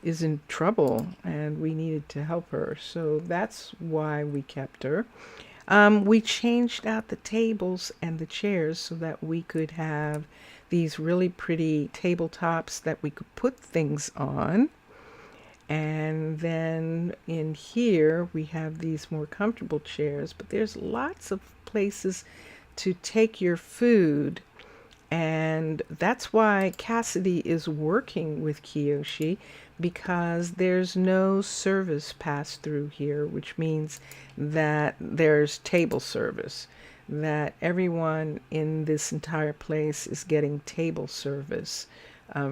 S1: is in trouble and we needed to help her. So that's why we kept her. We changed out the tables and the chairs so that we could have these really pretty tabletops that we could put things on. And then in here we have these more comfortable chairs, but there's lots of places to take your food. And that's why Cassidy is working with Kiyoshi, because there's no service pass through here, which means that there's table service, that everyone in this entire place is getting table service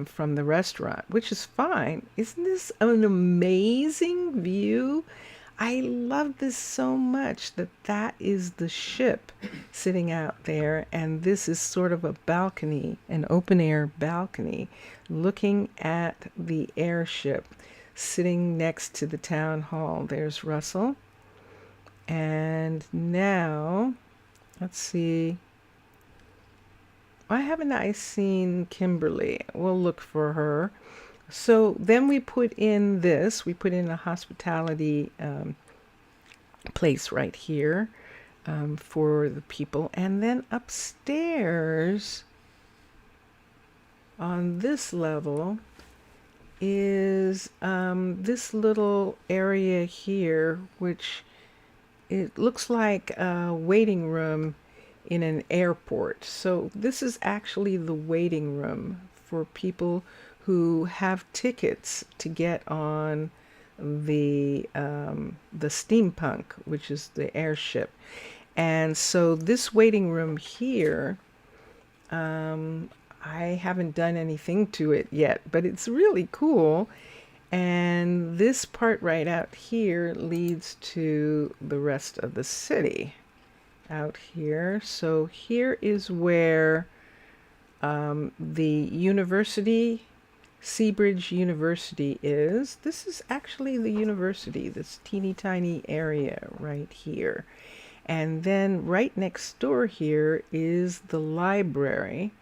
S1: from the restaurant, which is fine. Isn't this an amazing view? I love this so much, that that is the ship sitting out there, and this is sort of a balcony, an open air balcony, looking at the airship sitting next to the town hall. There's Russell. And now, let's see. Why haven't I seen Kimberly? We'll look for her. So then we put in this, we put in a hospitality place right here for the people. And then upstairs on this level is this little area here, which it looks like a waiting room in an airport. So this is actually the waiting room for people who have tickets to get on the steampunk, which is the airship. And so this waiting room here, I haven't done anything to it yet, but it's really cool. And this part right out here leads to the rest of the city out here. So here is where the university, Seabridge University is. This is actually the university, this teeny tiny area right here. And then right next door here is the library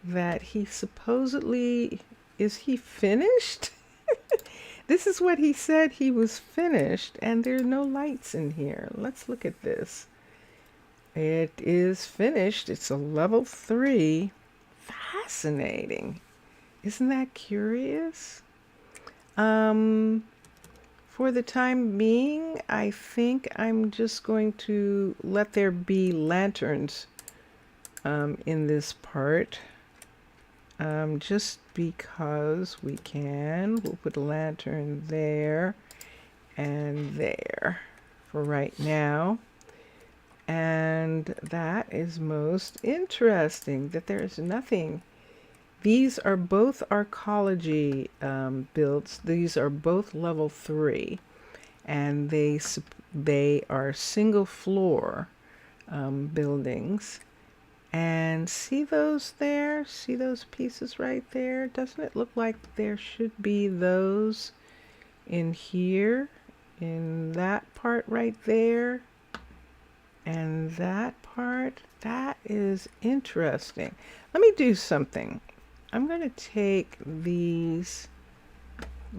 S1: that he supposedly, is he finished? This is what he said, he was finished, and there are no lights in here. Let's look at this. It is finished. It's a level 3. Fascinating. Isn't that curious? For the time being, I think I'm just going to let there be lanterns in this part. Just because we can. We'll put a lantern there and there for right now. And that is most interesting, that there is nothing. These are both arcology builds. These are both level 3, and they are single floor buildings. And see those there? See those pieces right there? Doesn't it look like there should be those in here, in that part right there, and that part? That is interesting. Let me do something. I'm going to take these.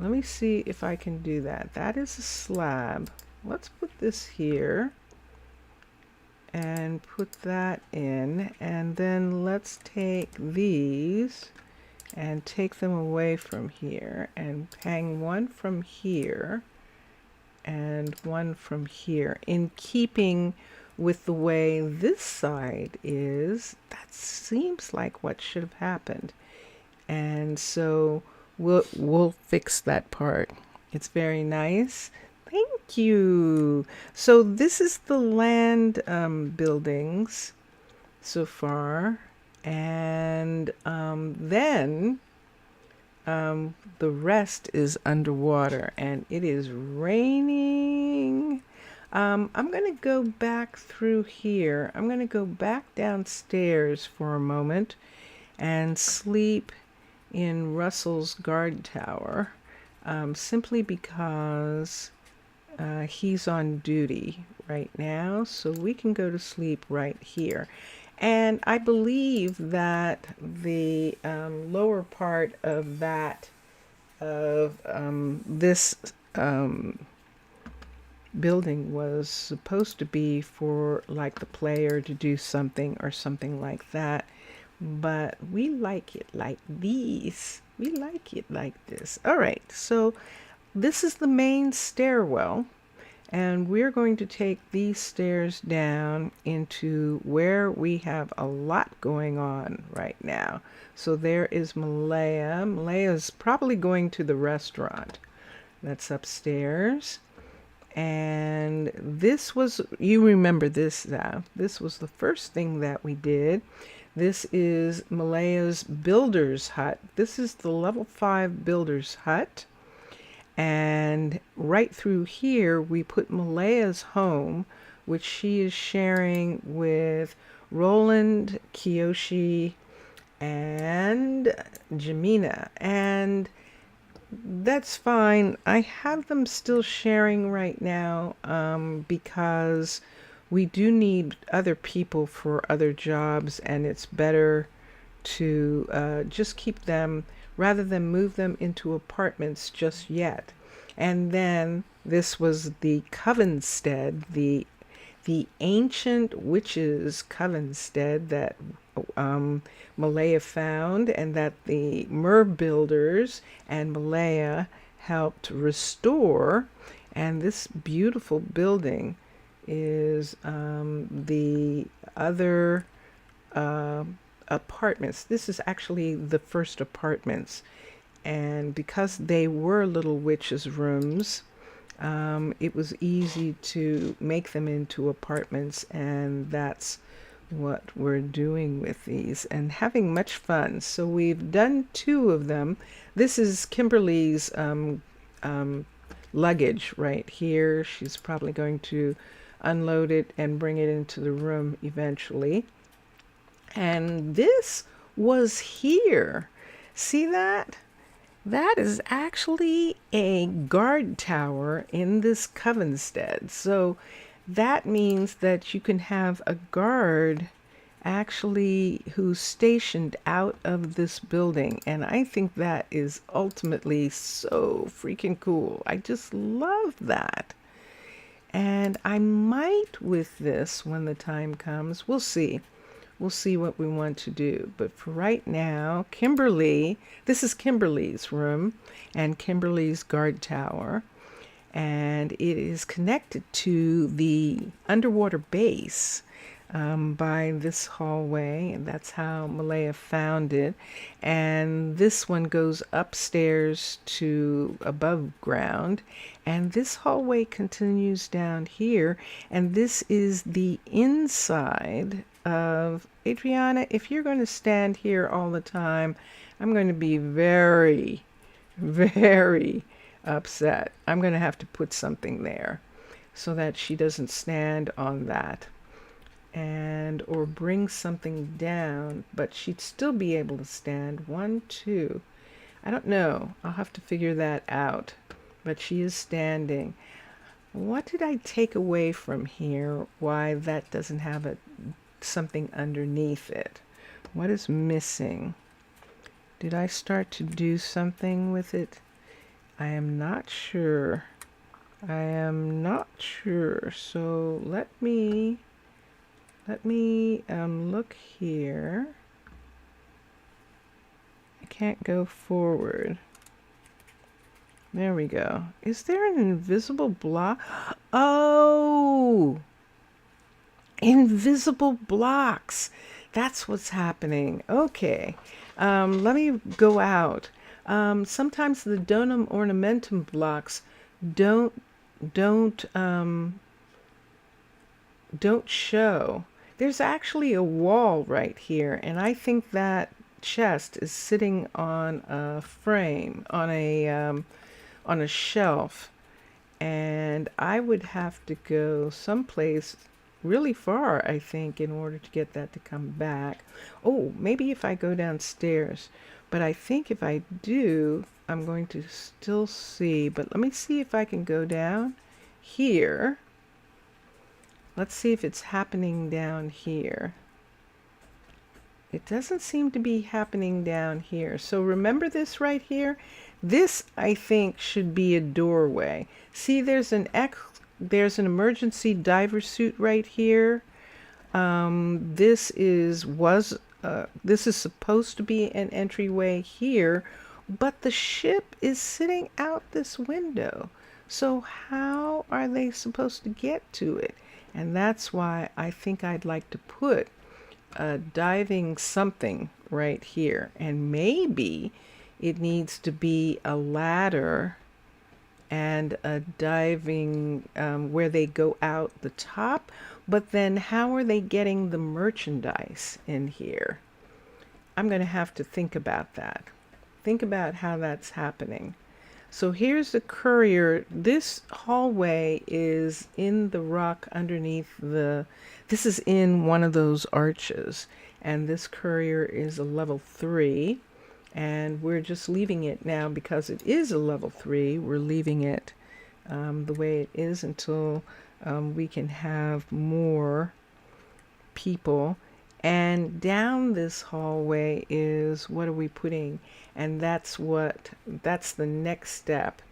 S1: Let me see if I can do that. That is a slab. Let's put this here and put that in, and then let's take these and take them away from here and hang one from here and one from here, in keeping with the way this side is. That seems like what should have happened, and so we'll fix that part. It's very nice. Thank you. So this is the land buildings so far, and then the rest is underwater, and it is raining. I'm going to go back through here. I'm going to go back downstairs for a moment and sleep in Russell's guard tower, simply because he's on duty right now, so we can go to sleep right here. And I believe that the lower part of that, of this building was supposed to be for like the player to do something or something like that, but we like it like these. We like it like this. All right, so this is the main stairwell, And we're going to take these stairs down into where we have a lot going on right now. So there is Malaya. Malaya's probably going to the restaurant. That's upstairs. And this was, you remember this now, this was the first thing that we did. This is Malaya's builder's hut. This is the level 5 builder's hut. And right through here, we put Malaya's home, which she is sharing with Roland, Kiyoshi, and Jamina. And that's fine. I have them still sharing right now because we do need other people for other jobs, and it's better to just keep them rather than move them into apartments just yet. And then this was the Covenstead, the ancient witches' Covenstead that Malaya found, and that the mer builders and Malaya helped restore. And this beautiful building is the other apartments. This is actually the first apartments, and because they were little witches' rooms, it was easy to make them into apartments, and that's what we're doing with these and having much fun. So we've done 2 of them. This is Kimberly's luggage right here. She's probably going to unload it and bring it into the room eventually. And this was here. See that? That is actually a guard tower in this Covenstead. So that means that you can have a guard actually who's stationed out of this building. And I think that is ultimately so freaking cool. I just love that. And I might with this when the time comes. We'll see. We'll see what we want to do. But for right now, Kimberly, this is Kimberly's room and Kimberly's guard tower. And it is connected to the underwater base by this hallway. And that's how Malaya found it. And this one goes upstairs to above ground. And this hallway continues down here. And this is the inside of Adriana. If you're going to stand here all the time, I'm going to be very, very upset. I'm going to have to put something there so that she doesn't stand on that, and or bring something down, but she'd still be able to stand. 1, 2. I don't know. I'll have to figure that out. But she is standing. What did I take away from here? Why that doesn't have something underneath it? What is missing? Did I start to do something with it? I am not sure. I am not sure. So let me look here. I can't go forward. There we go. Is there an invisible block? Oh, invisible blocks. That's what's happening. Okay. Let me go out. Sometimes the donum ornamentum blocks don't show. There's actually a wall right here, and I think that chest is sitting on a frame, on a shelf, and I would have to go someplace really far, I think, in order to get that to come back. Oh, maybe if I go downstairs, but I think if I do, I'm going to still see. But let me see if I can go down here. Let's see if it's happening down here. It doesn't seem to be happening down here. So remember this right here? This, I think, should be a doorway. See, there's an emergency diver suit right here. This is supposed to be an entryway here, but the ship is sitting out this window. So how are they supposed to get to it? And that's why I think I'd like to put a diving something right here. And maybe it needs to be a ladder and a diving where they go out the top. But then how are they getting the merchandise in here? I'm going to have to think about that. Think about how that's happening. So here's the courier. This hallway is in the rock underneath this is in one of those arches. And this courier is a level 3. And we're just leaving it now because it is a level 3. We're leaving it the way it is until we can have more people. And down this hallway is, what are we putting? And that's the next step.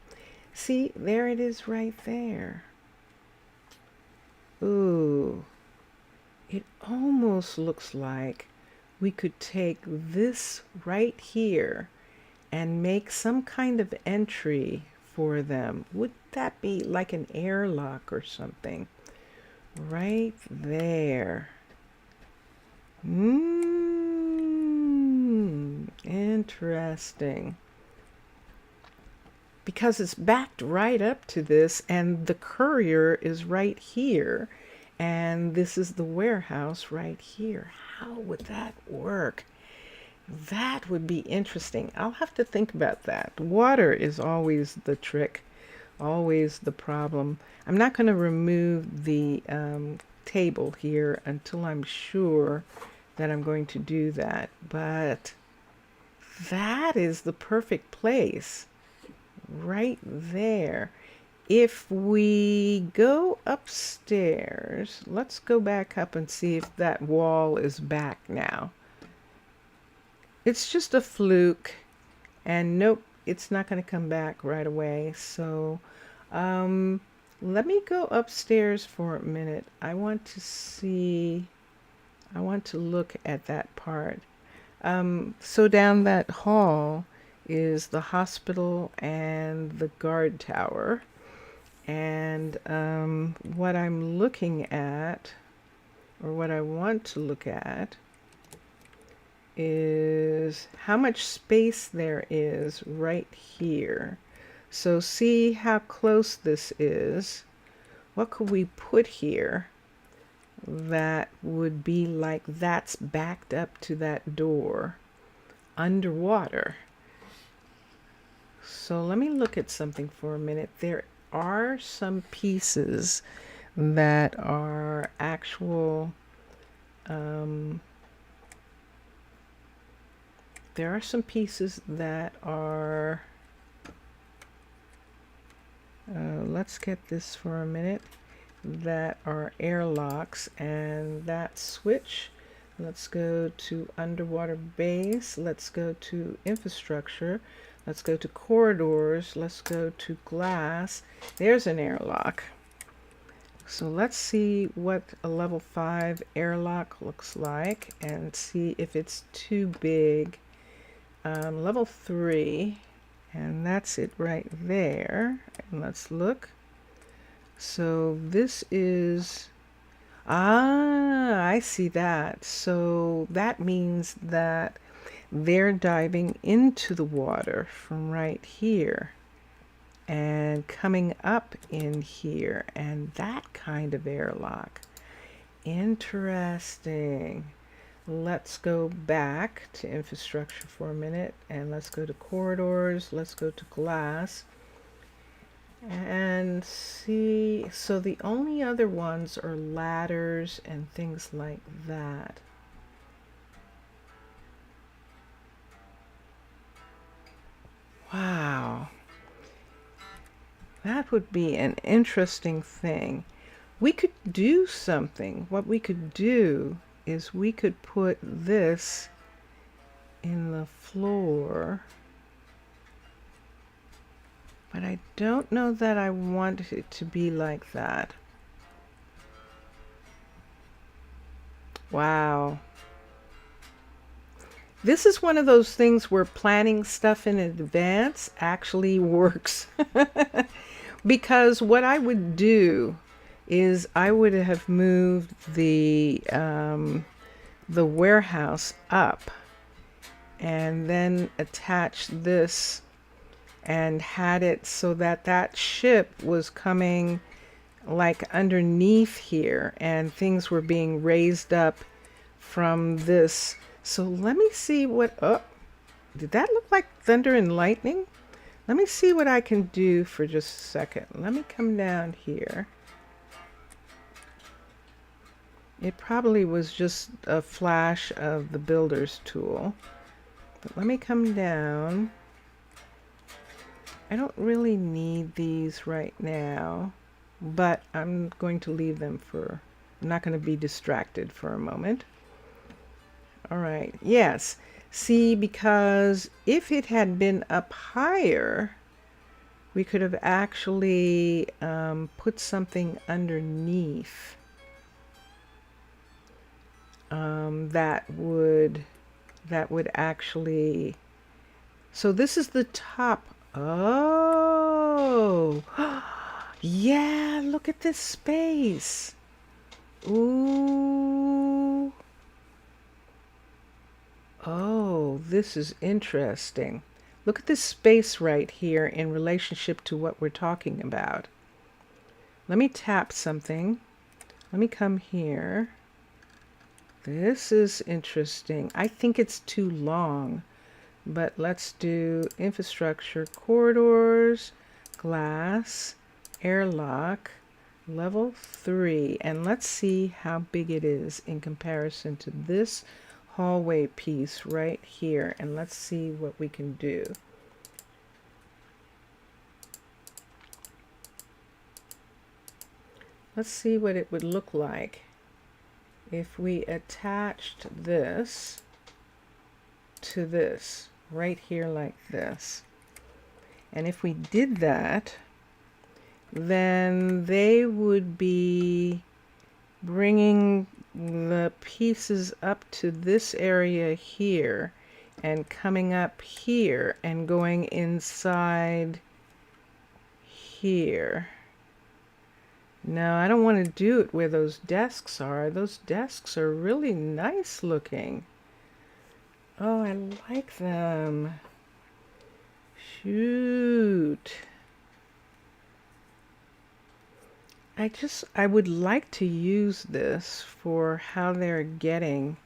S1: See, there it is right there. Ooh, it almost looks like we could take this right here and make some kind of entry for them. Would that be like an airlock or something? Right there. Interesting. Because it's backed right up to this, and the courier is right here, and this is the warehouse right here. How would that work? That would be interesting. I'll have to think about that. Water is always the trick, always the problem. I'm not going to remove the table here until I'm sure that I'm going to do that. But that is the perfect place right there. If we go upstairs, let's go back up and see if that wall is back now. It's just a fluke, and nope, it's not going to come back right away. So let me go upstairs for a minute. I want to look at that part. So down that hall is the hospital and the guard tower. And what I'm looking at, or what I want to look at, is how much space there is right here. So see how close this is. What could we put here that would be like that's backed up to that door underwater? So let me look at something for a minute. There are some pieces that are actual there are some pieces that are let's get this for a minute, that are airlocks, and that switch. Let's go to underwater base. Let's go to infrastructure. Let's go to corridors. Let's go to glass. There's an airlock. So let's see what a level 5 airlock looks like and see if it's too big. Level 3, and that's it right there. And let's look. So this is, I see that. So that means that they're diving into the water from right here and coming up in here, and that kind of airlock. Interesting. Let's go back to infrastructure for a minute, and let's go to corridors. Let's go to glass and see. So the only other ones are ladders and things like that. Wow. That would be an interesting thing. We could do something. What we could do is we could put this in the floor, but I don't know that I want it to be like that. Wow. This is one of those things where planning stuff in advance actually works. Because what I would do is I would have moved the warehouse up and then attached this and had it so that that ship was coming like underneath here and things were being raised up from this. So let me see what, oh, did that look like thunder and lightning? Let me see what I can do for just a second. Let me come down here. It probably was just a flash of the builder's tool. But let me come down. I don't really need these right now, but I'm going to leave them for, I'm not going to be distracted for a moment. All right, yes. See, because if it had been up higher, we could have actually put something underneath that would actually, so this is the top. Oh, yeah, look at this space. Ooh. Oh, this is interesting. Look at this space right here in relationship to what we're talking about. Let me tap something. Let me come here. This is interesting. I think it's too long, but let's do infrastructure, corridors, glass, airlock, level 3, and let's see how big it is in comparison to this hallway piece right here, and let's see what we can do. Let's see what it would look like if we attached this to this right here like this. And if we did that, then they would be bringing the pieces up to this area here and coming up here and going inside here. No, I don't want to do it where those desks are. Those desks are really nice looking. Oh, I like them. Shoot. I would like to use this for how they're getting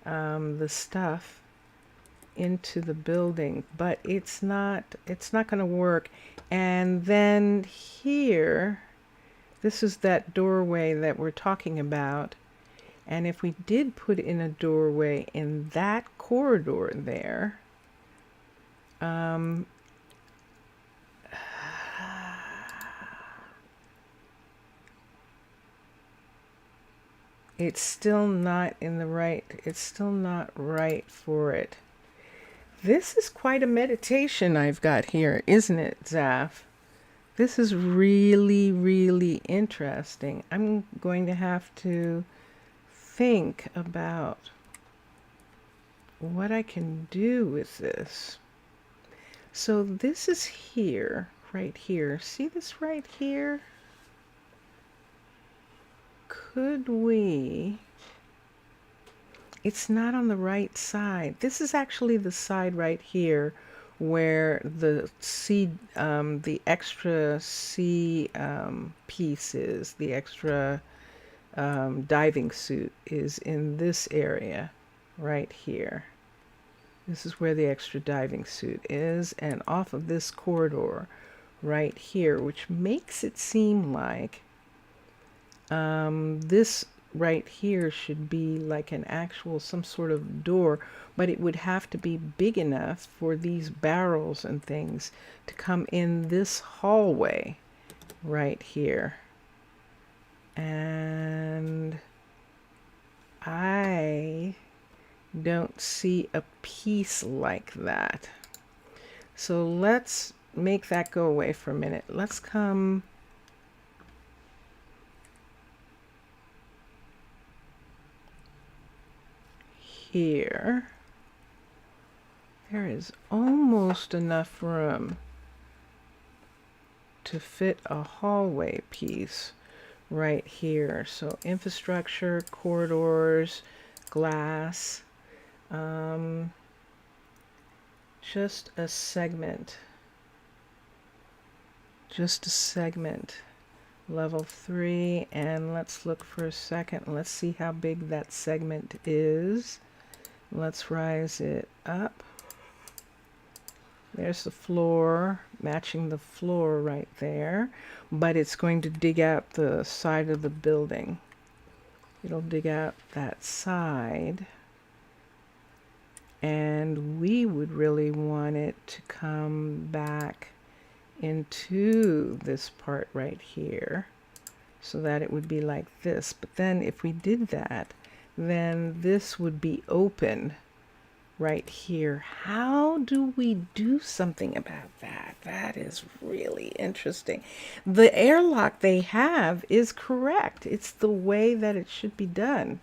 S1: the stuff into the building, but it's not going to work. And then here, this is that doorway that we're talking about. And if we did put in a doorway in that corridor there, it's still not in the right, it's still not right for it. This is quite a meditation I've got here, isn't it, Zaf? This is really, really interesting. I'm going to have to think about what I can do with this. So this is here, right here. See this right here? Could we, it's not on the right side. This is actually the side right here where the the extra sea piece is, the extra diving suit is in this area right here. This is where the extra diving suit is, and off of this corridor right here, which makes it seem like this right here should be like an actual, some sort of door, but it would have to be big enough for these barrels and things to come in this hallway right here. And I don't see a piece like that. So let's make that go away for a minute. Let's come here. There is almost enough room to fit a hallway piece right here. So infrastructure, corridors, glass, just a segment. Just a segment. Level 3, and let's look for a second. Let's see how big that segment is. Let's rise it up. There's the floor, matching the floor right there, but it's going to dig out the side of the building. It'll dig out that side, and we would really want it to come back into this part right here so that it would be like this. But then if we did that, then this would be open right here. How do we do something about that? That is really interesting. The airlock they have is correct. It's the way that it should be done.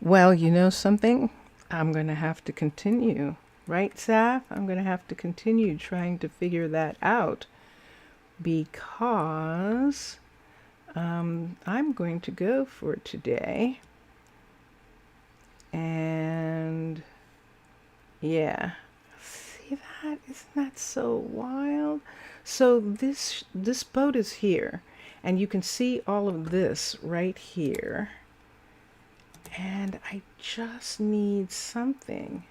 S1: Well, you know something? I'm going to have to continue, right, Saf? I'm going to have to continue trying to figure that out because I'm going to go for today. And yeah, see that? Isn't that so wild? So this boat is here, and you can see all of this right here. And I just need something.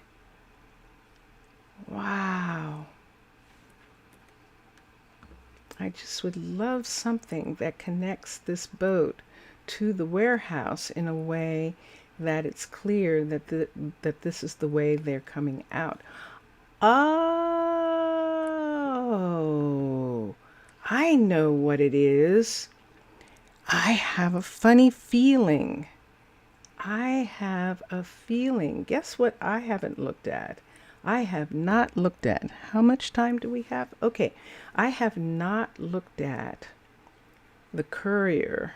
S1: Wow. I just would love something that connects this boat to the warehouse in a way that it's clear that that this is the way they're coming out. Oh, I know what it is. I have a funny feeling. Guess what I haven't looked at? I have not looked at. How much time do we have? Okay, I have not looked at the courier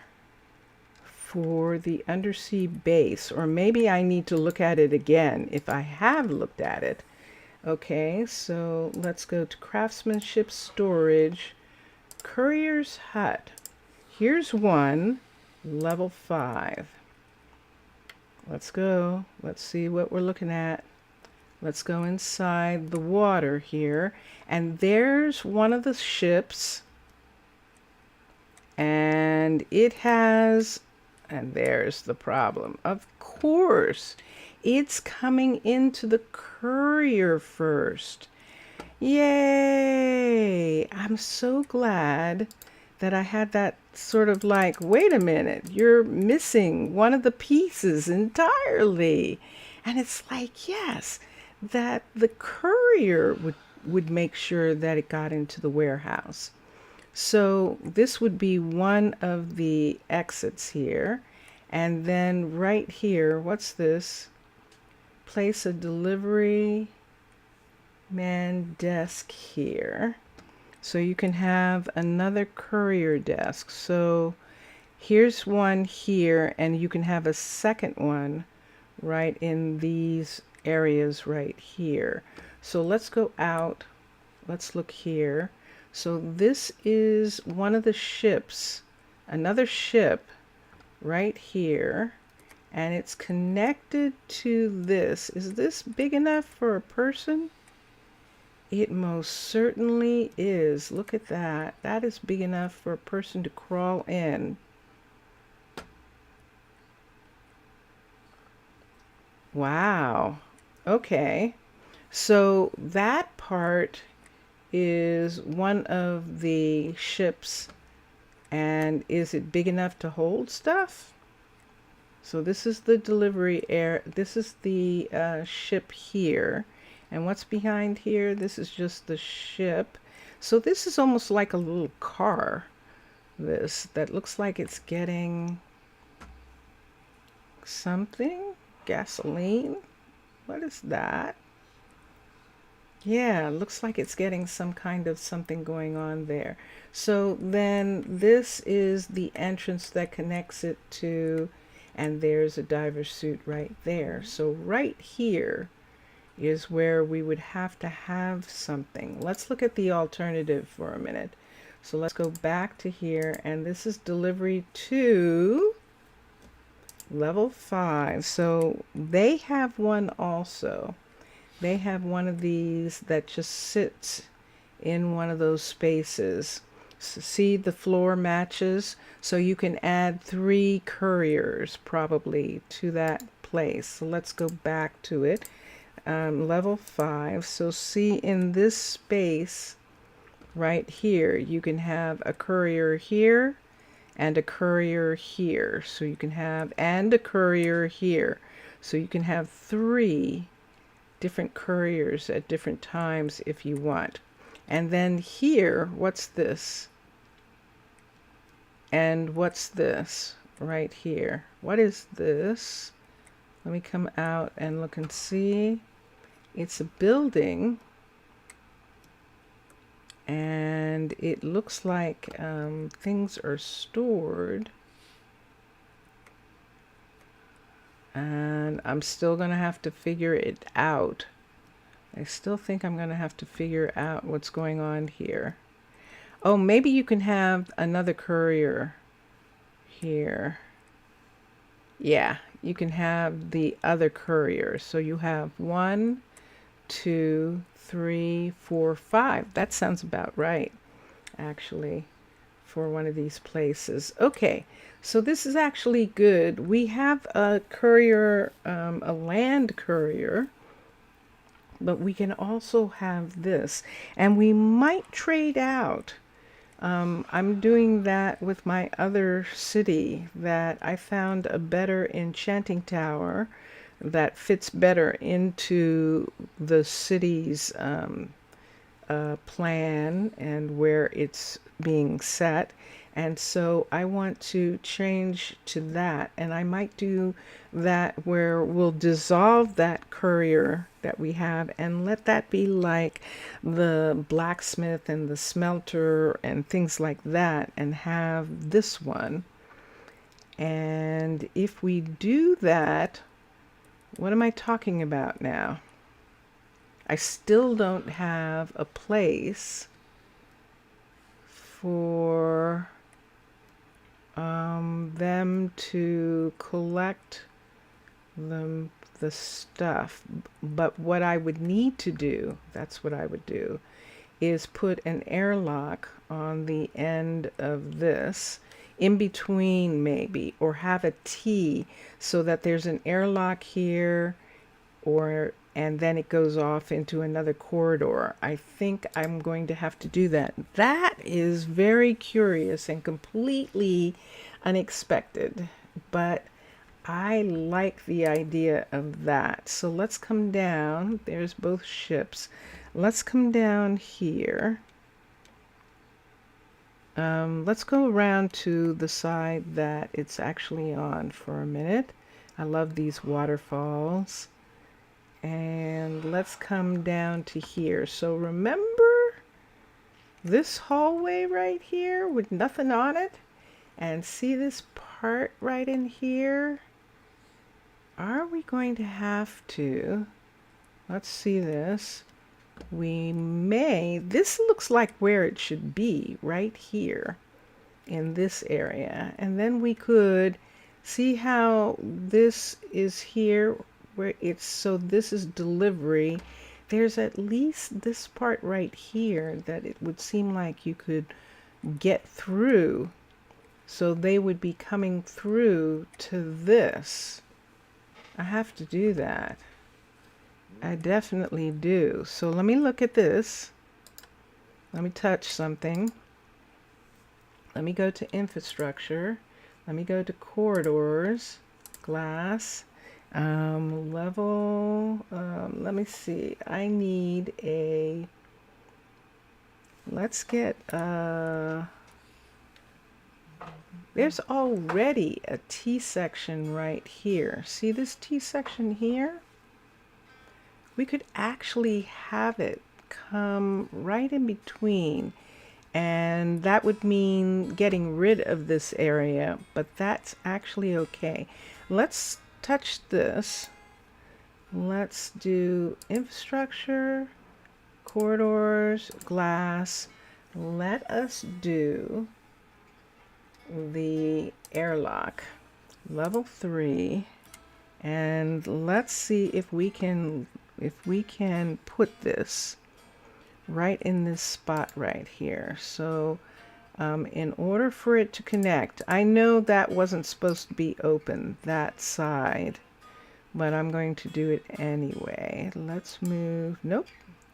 S1: for the undersea base, or maybe I need to look at it again if I have looked at it. Okay, so let's go to craftsmanship storage, courier's hut. Here's one, level 5. Let's go. Let's see what we're looking at. Let's go inside the water here. And there's one of the ships. And it has, and there's the problem. Of course, it's coming into the courier first. Yay! I'm so glad that I had that sort of like, wait a minute, you're missing one of the pieces entirely. And it's like, yes, that the courier would make sure that it got into the warehouse. So this would be one of the exits here. And then right here, what's this? Place a delivery man desk here. So you can have another courier desk. So here's one here, and you can have a second one right in these areas right here. So let's go out. Let's look here. So this is one of the ships, another ship right here, and it's connected to this. Is this big enough for a person? It most certainly is. Look at that. That is big enough for a person to crawl in. Wow. Okay. So that part is one of the ships. And is it big enough to hold stuff? So this is the delivery air. This is the ship here. And what's behind here? This is just the ship. So this is almost like a little car. This that looks like it's getting something. Gasoline. What is that? Yeah, looks like it's getting some kind of something going on there. So then this is the entrance that connects it to, and there's a diver's suit right there. So right here is where we would have to have something. Let's look at the alternative for a minute. So let's go back to here, and this is delivery to level 5. So they have one also. They have one of these that just sits in one of those spaces. So see, the floor matches, so you can add 3 couriers probably to that place. So let's go back to it. Level 5. So see, in this space right here, you can have a courier here and a courier here. So you can have, and a courier here. So you can have 3 different couriers at different times if you want. And then here, what's this? And what's this right here? What is this? Let me come out and look and see. It's a building, and it looks like things are stored. And I'm still going to have to figure it out. I still think I'm going to have to figure out what's going on here. Oh, maybe you can have another courier here. Yeah, you can have the other courier. So you have 1, 2, 3, 4, 5. That sounds about right, actually, for one of these places. Okay, so this is actually good. We have a courier, a land courier, but we can also have this, and we might trade out. I'm doing that with my other city, that I found a better enchanting tower that fits better into the city's plan and where it's being set. And so I want to change to that, and I might do that where we'll dissolve that courier that we have and let that be like the blacksmith and the smelter and things like that, and have this one. And if we do that, what am I talking about now? I still don't have a place for them to collect the stuff. But what I would need to do, that's what I would do, is put an airlock on the end of this, in between maybe, or have a T so that there's an airlock here, and then it goes off into another corridor. I think I'm going to have to do that. That is very curious and completely unexpected, but I like the idea of that. So let's come down. There's both ships. Let's come down here. Let's go around to the side that it's actually on for a minute. I love these waterfalls. And let's come down to here. So remember this hallway right here with nothing on it? And see this part right in here? Are we going to have to, let's see this. We may, this looks like where it should be, right here in this area. And then we could see how this is here, where it's, so this is delivery. There's at least this part right here that it would seem like you could get through. So they would be coming through to this. I have to do that. I definitely do. So let me look at this. Let me touch something. Let me go to infrastructure. Let me go to corridors, glass, level. Let me see. I need a, let's get, there's already a T section right here. See this T section here? We could actually have it come right in between, and that would mean getting rid of this area, but that's actually okay. Let's touch this. let's do infrastructure, corridors, glass. Let us do the airlock, level 3, and let's see if we can put this right in this spot right here. So in order for it to connect, I know that wasn't supposed to be open, that side, but I'm going to do it anyway. Let's move, nope,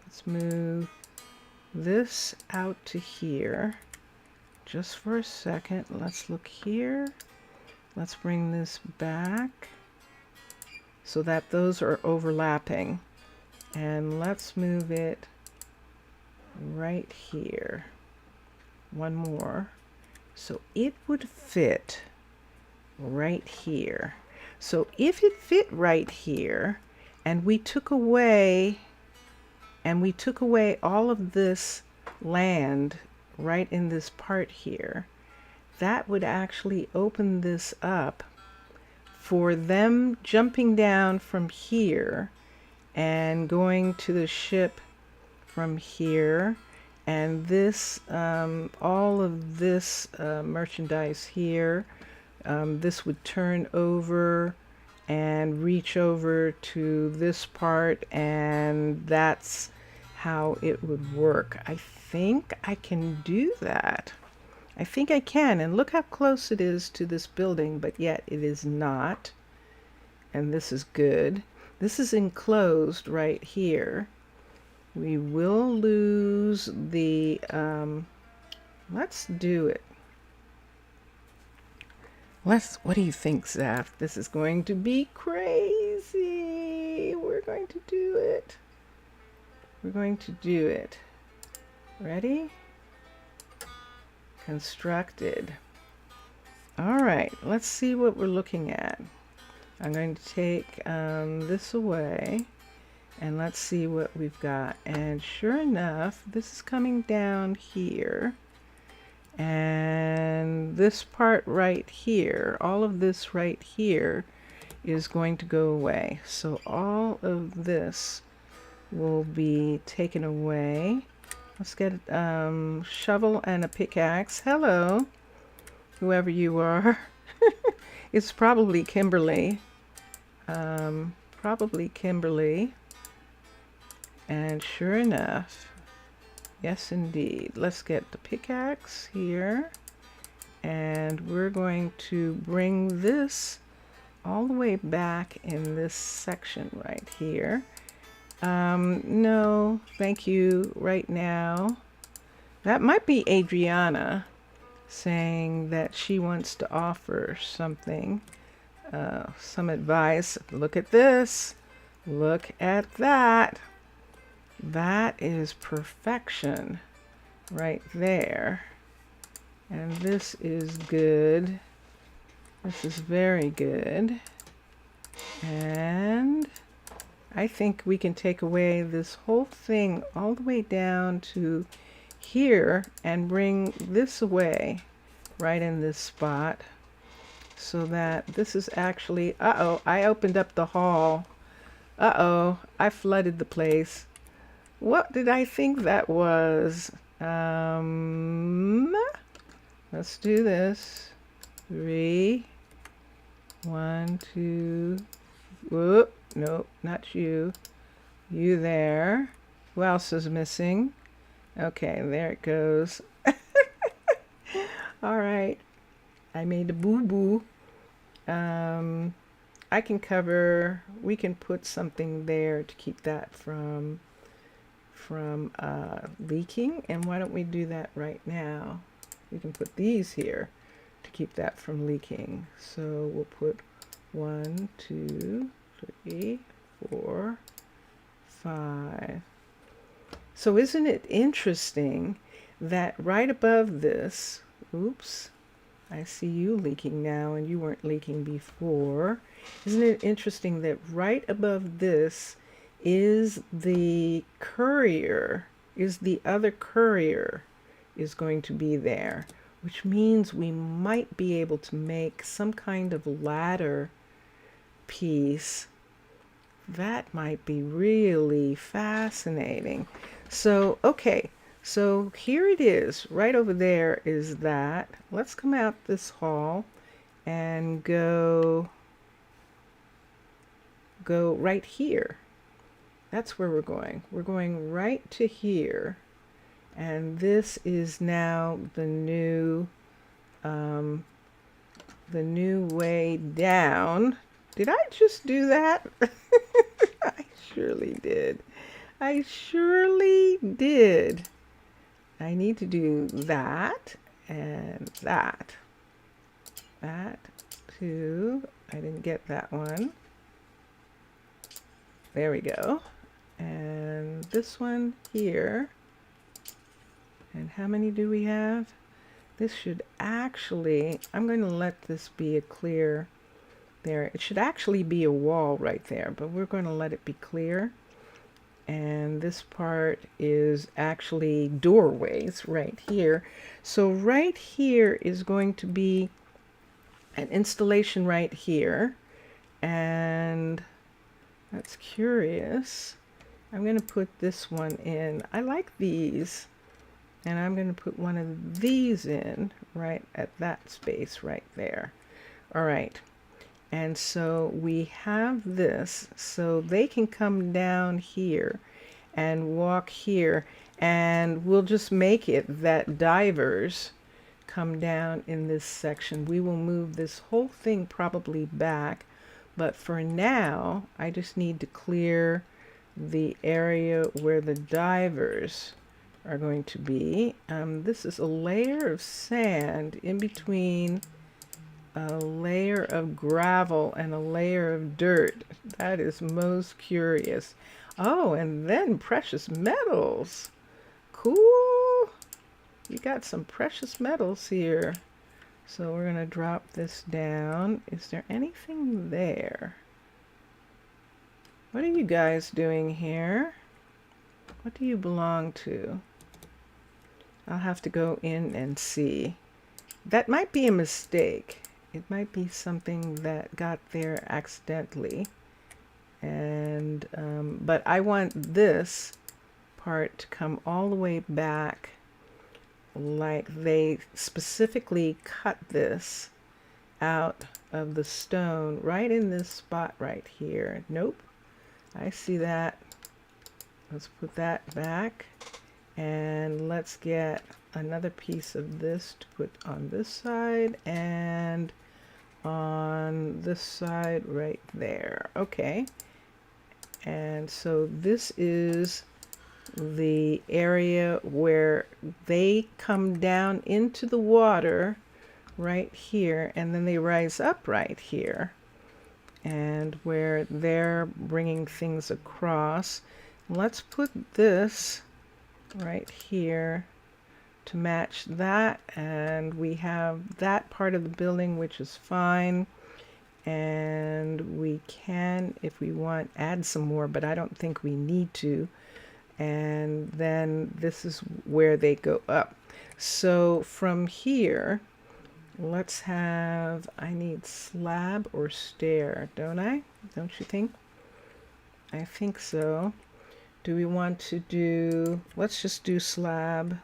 S1: let's move this out to here just for a second. Let's look here. Let's bring this back so that those are overlapping. And let's move it right here. One more. So it would fit right here. So if it fit right here and we took away all of this land right in this part here, that would actually open this up for them jumping down from here and going to the ship from here, and this all of this merchandise here, this would turn over and reach over to this part, and that's how it would work. I think I can do that. I think I can, and look how close it is to this building, but yet it is not. And this is good. This is enclosed right here. We will lose the, let's do it. What do you think, Zaf? This is going to be crazy. We're going to do it. We're going to do it. Ready? Constructed. All right, let's see what we're looking at. I'm going to take this away, and let's see what we've got. And sure enough, this is coming down here. And this part right here, all of this right here is going to go away. So all of this will be taken away. Let's get a shovel and a pickaxe. Hello, whoever you are. It's probably Kimberly. Probably Kimberly. And sure enough, yes indeed. Let's get the pickaxe here. And we're going to bring this all the way back in this section right here. No, thank you right now. That might be Adriana saying that she wants to offer something, some advice. Look at this. Look at that. That is perfection right there. And this is good. This is very good. And I think we can take away this whole thing all the way down to here and bring this away right in this spot, so that this is actually, uh-oh, I opened up the hall. Uh-oh, I flooded the place. What did I think that was? Let's do this. 3, 1, 2, whoop. Nope, not you. You there. Who else is missing? Okay, there it goes. All right. I made a boo-boo. I can cover, we can put something there to keep that from leaking. And why don't we do that right now? We can put these here to keep that from leaking. So we'll put 1, 2, 3, 4, 5. So isn't it interesting that right above this, oops, I see you leaking now and you weren't leaking before. Isn't it interesting that right above this is the courier, is the other courier is going to be there, which means we might be able to make some kind of ladder piece That might be really fascinating. So, okay, so here it is. Right over there is that. Let's come out this hall and go right here. That's where we're going. We're going right to here. And this is now the new way down. Did I just do that? I surely did. I surely did. I need to do that and that. That too. I didn't get that one. There we go. And this one here. And how many do we have? This should actually, I'm going to let this be a clear there. It should actually be a wall right there, but we're going to let it be clear. And this part is actually doorways right here. So right here is going to be an installation right here. And that's curious. I'm going to put this one in. I like these. And I'm going to put one of these in right at that space right there. All right. And so we have this, so they can come down here and walk here, and we'll just make it that divers come down in this section. We will move this whole thing probably back, but for now, I just need to clear the area where the divers are going to be. This is a layer of sand in between a layer of gravel and a layer of dirt. That is most curious. Oh, and then precious metals. Cool. You got some precious metals here. So we're going to drop this down. Is there anything there? What are you guys doing here? What do you belong to? I'll have to go in and see. That might be a mistake. It might be something that got there accidentally. And, but I want this part to come all the way back, like they specifically cut this out of the stone right in this spot right here. Nope. I see that. Let's put that back. And let's get another piece of this to put on this side and on this side right there. Okay. And so this is the area where they come down into the water right here, and then they rise up right here, and where they're bringing things across. Let's put this right here to match that, and we have that part of the building, which is fine. And we can, if we want, add some more, but I don't think we need to. And then this is where they go up. So from here, let's have, I need slab or stair, don't I? Don't you think? I think so. Do we want to do, let's just do slab.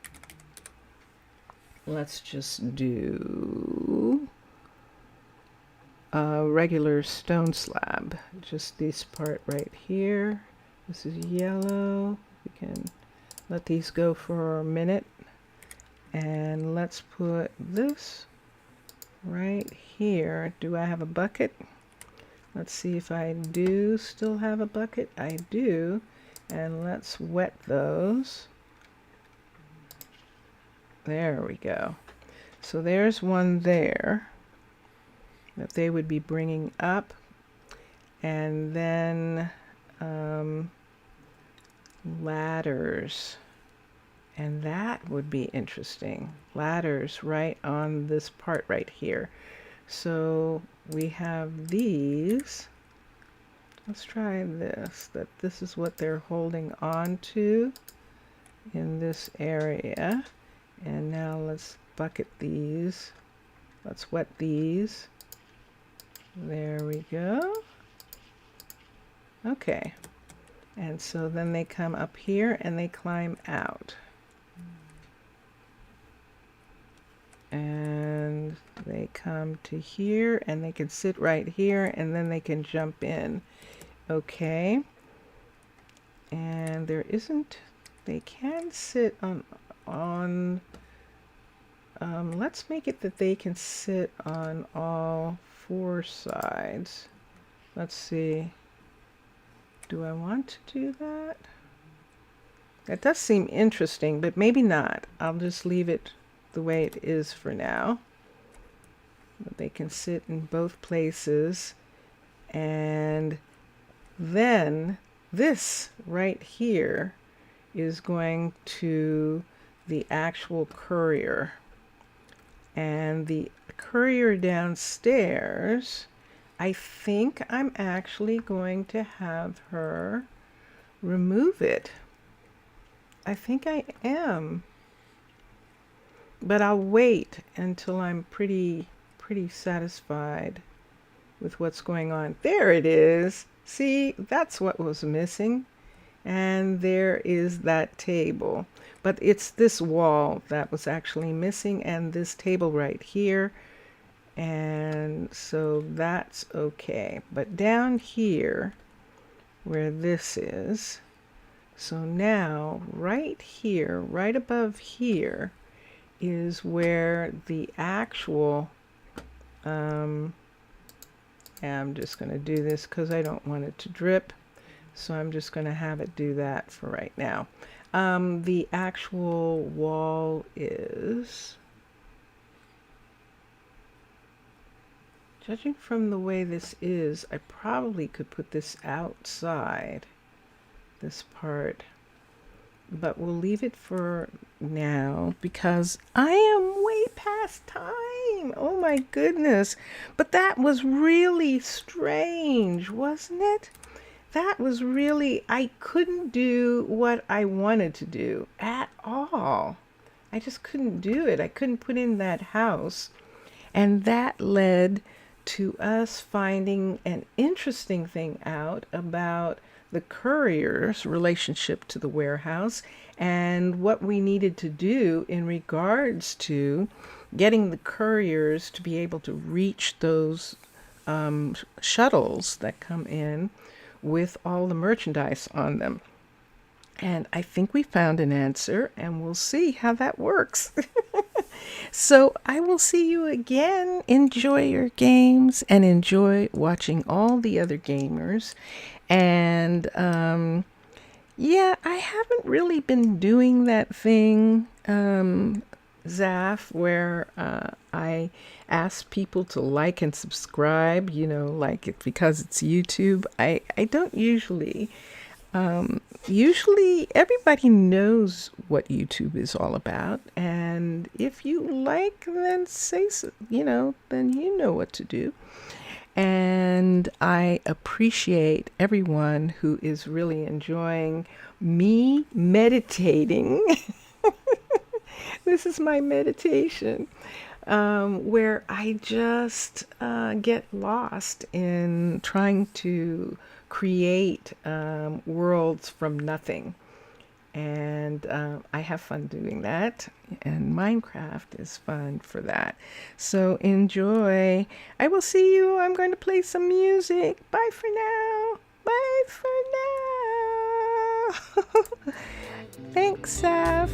S1: Let's just do a regular stone slab. Just this part right here. This is yellow. We can let these go for a minute. And let's put this right here. Do I have a bucket? Let's see if I do still have a bucket. I do. And let's wet those. There we go. So there's one there that they would be bringing up. And then ladders. And that would be interesting. Ladders right on this part right here. So we have these. Let's try this, that this is what they're holding on to in this area. And now let's bucket these. Let's wet these. There we go. Okay. And so then they come up here and they climb out. And they come to here and they can sit right here and then they can jump in. Okay. And there isn't, they can sit on let's make it that they can sit on all four sides. Let's see. Do I want to do that? That does seem interesting, but maybe not. I'll just leave it the way it is for now. They can sit in both places. And then this right here is going to the actual courier. And the courier downstairs, I think I'm actually going to have her remove it. I think I am. But I'll wait until I'm pretty satisfied with what's going on. There it is. See, that's what was missing. And there is that table. But it's this wall that was actually missing and this table right here. And so that's okay. But down here, where this is, so now right here, right above here, is where the actual, I'm just going to do this because I don't want it to drip. So I'm just going to have it do that for right now. The actual wall is, judging from the way this is, I probably could put this outside, this part, but we'll leave it for now because I am way past time. Oh my goodness. But that was really strange, wasn't it? That was really, I couldn't do what I wanted to do at all. I just couldn't do it. I couldn't put in that house. And that led to us finding an interesting thing out about the courier's relationship to the warehouse and what we needed to do in regards to getting the couriers to be able to reach those shuttles that come in with all the merchandise on them. And I think we found an answer, and we'll see how that works. So I will see you again. Enjoy your games and enjoy watching all the other gamers. And yeah, I haven't really been doing that thing, Zaf, where I ask people to like and subscribe, you know, like it because it's YouTube. I don't usually. Usually everybody knows what YouTube is all about, and if you like, then say so, you know, then you know what to do. And I appreciate everyone who is really enjoying me meditating. This is my meditation, where I just get lost in trying to create worlds from nothing. And I have fun doing that, and Minecraft is fun for that. So enjoy. I will see you. I'm going to play some music. Bye for now. Bye for now. Thanks, Saf.